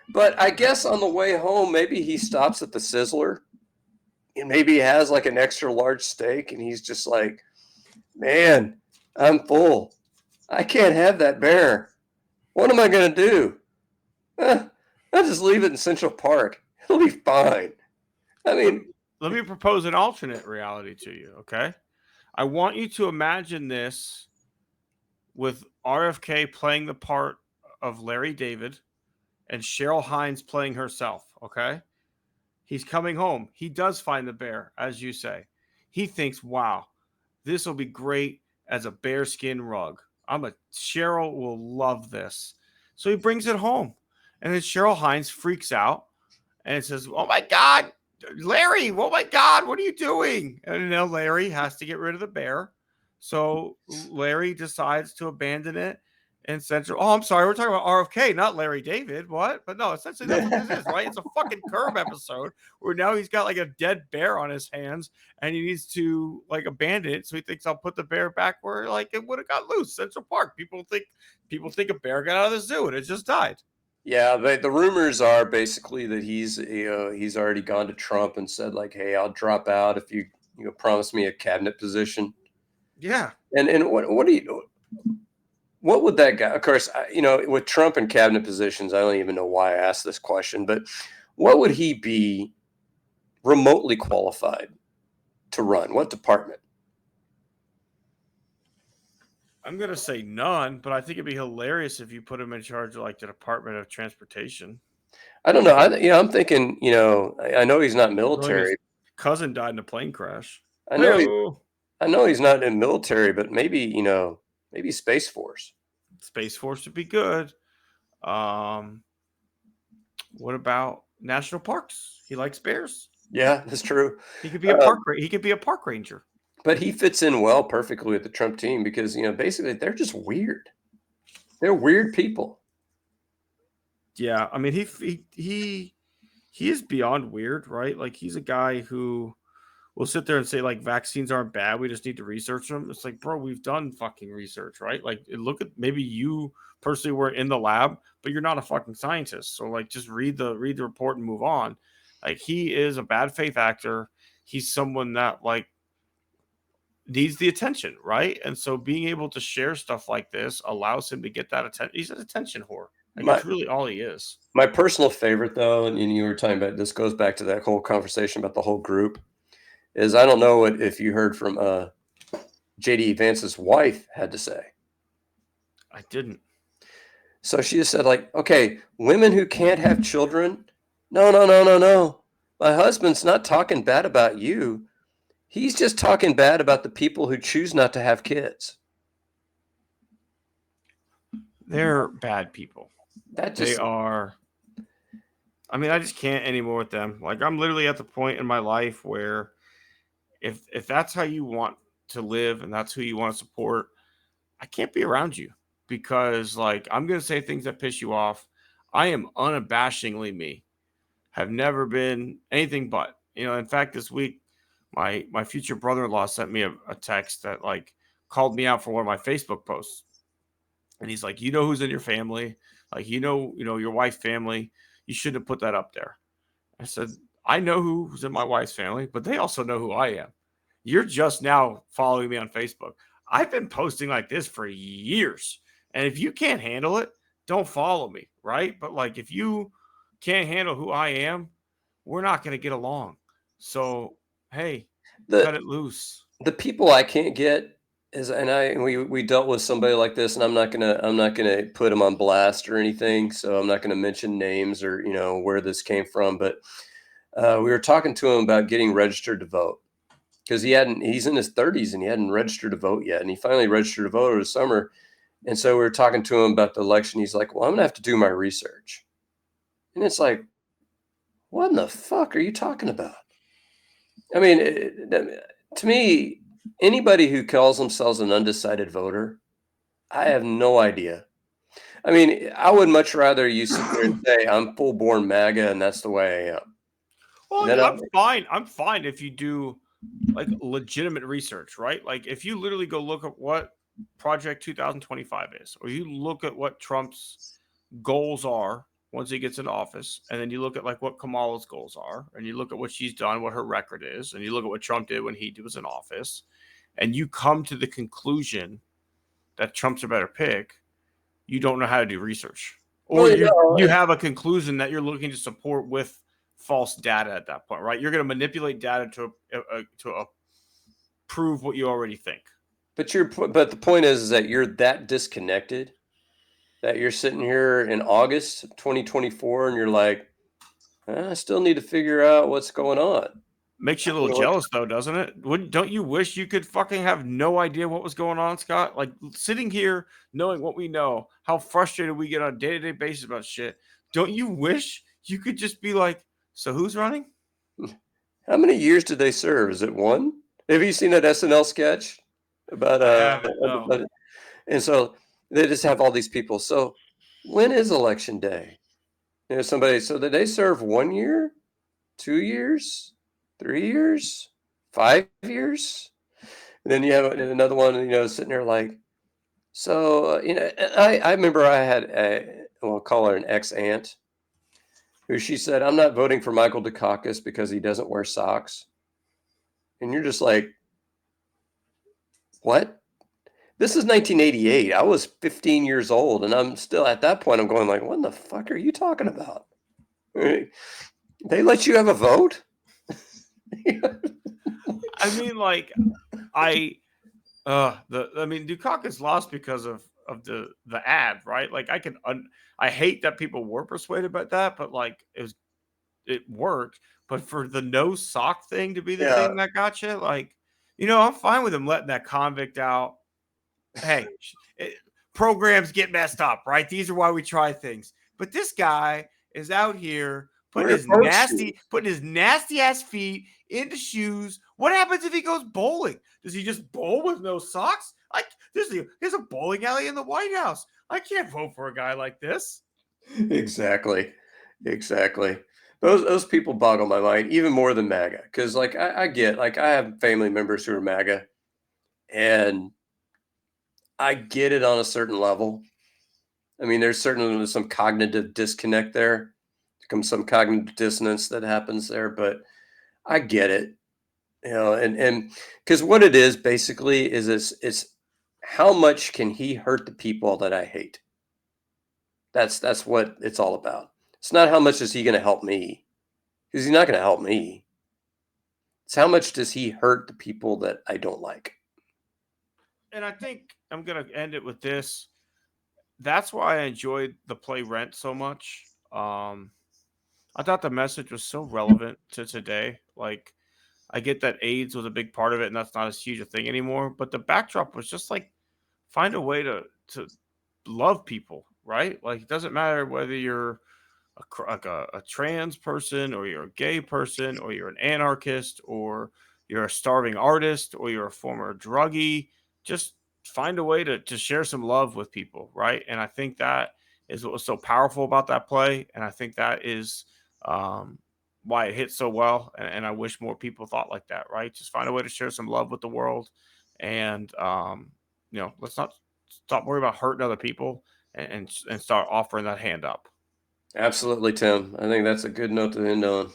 B: But I guess on the way home, maybe he stops at the Sizzler, and maybe he has like an extra large steak, and he's just like, man, I'm full. I can't have that bear. What am I gonna do? I'll just leave it in Central Park. It'll be fine. I mean,
A: let me propose an alternate reality to you, okay? I want you to imagine this with RFK playing the part of Larry David and Cheryl Hines playing herself, okay? He's coming home. He does find the bear, as you say. He thinks, wow, this will be great as a bearskin rug. Cheryl will love this. So he brings it home. And then Cheryl Hines freaks out and says, oh my God, Larry, oh my God, what are you doing? And now Larry has to get rid of the bear. So Larry decides to abandon it in Central. Oh, I'm sorry. We're talking about RFK, not Larry David. What? But no, essentially that's what this is, right? It's a fucking Curb episode where now he's got like a dead bear on his hands and he needs to like abandon it. So he thinks I'll put the bear back where like it would have got loose, Central Park. People think a bear got out of the zoo and it just died.
B: Yeah, the rumors are basically that he's already gone to Trump and said like, "Hey, I'll drop out if you promise me a cabinet position."
A: Yeah.
B: And what would that guy? Of course, with Trump and cabinet positions, I don't even know why I asked this question, but what would he be remotely qualified to run? What department?
A: I'm gonna say none, but I think it'd be hilarious if you put him in charge of like the Department of Transportation.
B: I don't know. I'm thinking. I know he's not military.
A: His cousin died in a plane crash.
B: I know he's not in military, but maybe maybe Space Force.
A: Space Force would be good. What about national parks? He likes bears.
B: Yeah, that's true.
A: He could be a park. He could be a park ranger.
B: But he fits in well perfectly with the Trump team because basically they're just weird. They're weird people.
A: Yeah, I mean he is beyond weird, right? Like he's a guy who will sit there and say like vaccines aren't bad. We just need to research them. It's like, bro, we've done fucking research, right? Like look at maybe you personally were in the lab, but you're not a fucking scientist. So like just read the report and move on. Like he is a bad faith actor. He's someone that like needs the attention, right? And so being able to share stuff like this allows him to get that attention. He's an attention whore. Like that's really all he is.
B: My personal favorite, though, and you were talking about this goes back to that whole conversation about the whole group, is I don't know if you heard from JD Vance's wife had to say.
A: I didn't.
B: So she just said, like, okay, women who can't have children, no. My husband's not talking bad about you. He's just talking bad about the people who choose not to have kids.
A: They're bad people.
B: They
A: are. I mean, I just can't anymore with them. Like, I'm literally at the point in my life where if that's how you want to live and that's who you want to support, I can't be around you because, like, I'm going to say things that piss you off. I am unabashingly me. Have never been anything but. In fact, this week, my future brother-in-law sent me a text that, like, called me out for one of my Facebook posts. And he's like, who's in your family? Like, your wife's family. You shouldn't have put that up there. I said, I know who's in my wife's family, but they also know who I am. You're just now following me on Facebook. I've been posting like this for years. And if you can't handle it, don't follow me, right? But like, if you can't handle who I am, we're not going to get along. So, hey, cut it loose.
B: The people I can't get is, and we dealt with somebody like this, and I'm not gonna put them on blast or anything, so I'm not gonna mention names or where this came from, but we were talking to him about getting registered to vote because he's in his 30s and he hadn't registered to vote yet, and he finally registered to vote over the summer, and so we were talking to him about the election. He's like, well, I'm gonna have to do my research, and it's like, what in the fuck are you talking about? I mean, to me, anybody who calls themselves an undecided voter, I have no idea. I mean, I would much rather you sit there and say, I'm full-born MAGA, and that's the way I am.
A: Well, I'm fine. I'm fine if you do like legitimate research, right? Like if you literally go look at what Project 2025 is, or you look at what Trump's goals are once he gets into office, and then you look at like what Kamala's goals are, and you look at what she's done, what her record is, and you look at what Trump did when he was in office, and you come to the conclusion that Trump's a better pick, you don't know how to do research. Or you have a conclusion that you're looking to support with false data at that point, right? You're going to manipulate data to prove what you already think.
B: But the point is that you're that disconnected that you're sitting here in August 2024 and you're like, I still need to figure out what's going on.
A: Makes you a little jealous, though, doesn't it? Don't you wish you could fucking have no idea what was going on, Scott? Like sitting here knowing what we know, how frustrated we get on a day-to-day basis about shit. Don't you wish you could just be like, so who's running?
B: How many years did they serve? Is it one? Have you seen that SNL sketch? But,
A: I haven't, no.
B: and so they just have all these people. So when is election day? Somebody, so did they serve 1 year, 2 years, 3 years, 5 years? And then you have another one, sitting there like, so, I remember I had we'll call her an ex-aunt who she said, I'm not voting for Michael Dukakis because he doesn't wear socks. And you're just like, what? This is 1988. I was 15 years old, and I'm still at that point. I'm going like, what the fuck are you talking about? They let you have a vote?
A: I mean, like, I Dukakis lost because of the ad, right? Like, I hate that people were persuaded by that, but like it worked. But for the no sock thing to be the
B: Yeah.
A: thing that got you, like, I'm fine with him letting that convict out. Hey, programs get messed up, right? These are why we try things. But this guy is out here putting
B: Wear
A: his
B: boat shoes.
A: nasty ass feet into shoes. What happens if he goes bowling? Does he just bowl with no socks? Like, there's a bowling alley in the White House. I can't vote for a guy like this.
B: Exactly. Exactly. Those people boggle my mind even more than MAGA. Because like I get, like, I have family members who are MAGA, and I get it on a certain level. I mean, there's certainly some cognitive disconnect there, some cognitive dissonance that happens there, but I get it. And because what it is basically is it's how much can he hurt the people that I hate? That's what it's all about. It's not how much is he going to help me, because he's not going to help me. It's how much does he hurt the people that I don't like.
A: And I think I'm gonna end it with this. That's why I enjoyed the play Rent so much. I thought the message was so relevant to today. Like, I get that AIDS was a big part of it, and that's not as huge a thing anymore. But the backdrop was just like, find a way to love people, right? Like, it doesn't matter whether you're a trans person, or you're a gay person, or you're an anarchist, or you're a starving artist, or you're a former druggie. Just find a way to share some love with people, right? And I think that is what was so powerful about that play, and I think that is um, why it hit so well. And I wish more people thought like that, right? Just find a way to share some love with the world, and let's not stop worrying about hurting other people, and start offering that hand up.
B: Absolutely, Tim. I think that's a good note to end on.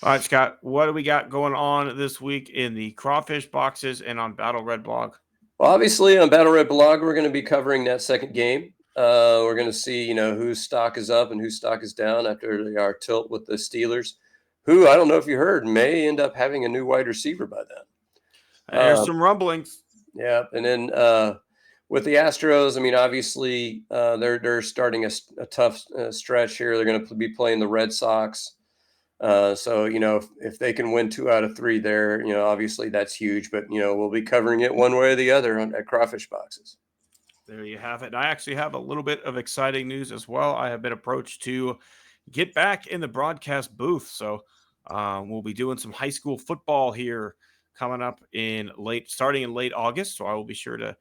A: All right, Scott, what do we got going on this week in the crawfish boxes and on Battle Red Blog?
B: Well, obviously, on Battle Red Blog, we're going to be covering that second game. We're going to see, whose stock is up and whose stock is down after our tilt with the Steelers, who, I don't know if you heard, may end up having a new wide receiver by then.
A: There's some rumblings.
B: Yeah, and then with the Astros, I mean, obviously, they're starting a tough stretch here. They're going to be playing the Red Sox. So, if they can win 2 out of 3 there, obviously that's huge. But, we'll be covering it one way or the other at Crawfish Boxes.
A: There you have it. And I actually have a little bit of exciting news as well. I have been approached to get back in the broadcast booth. So we'll be doing some high school football here coming up starting in late August. So I will be sure to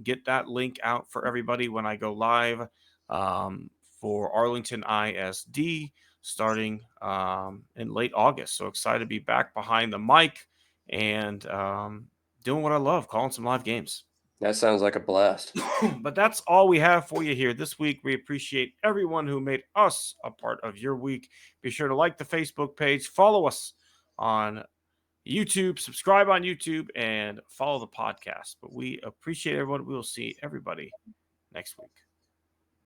A: get that link out for everybody when I go live for Arlington ISD starting in late August. So excited to be back behind the mic and doing what I love, calling some live games.
B: That sounds like a blast.
A: But that's all we have for you here this week. We appreciate everyone who made us a part of your week. Be sure to like the Facebook page, follow us on YouTube, subscribe on YouTube, and follow the podcast. But we appreciate everyone. We will see everybody next week.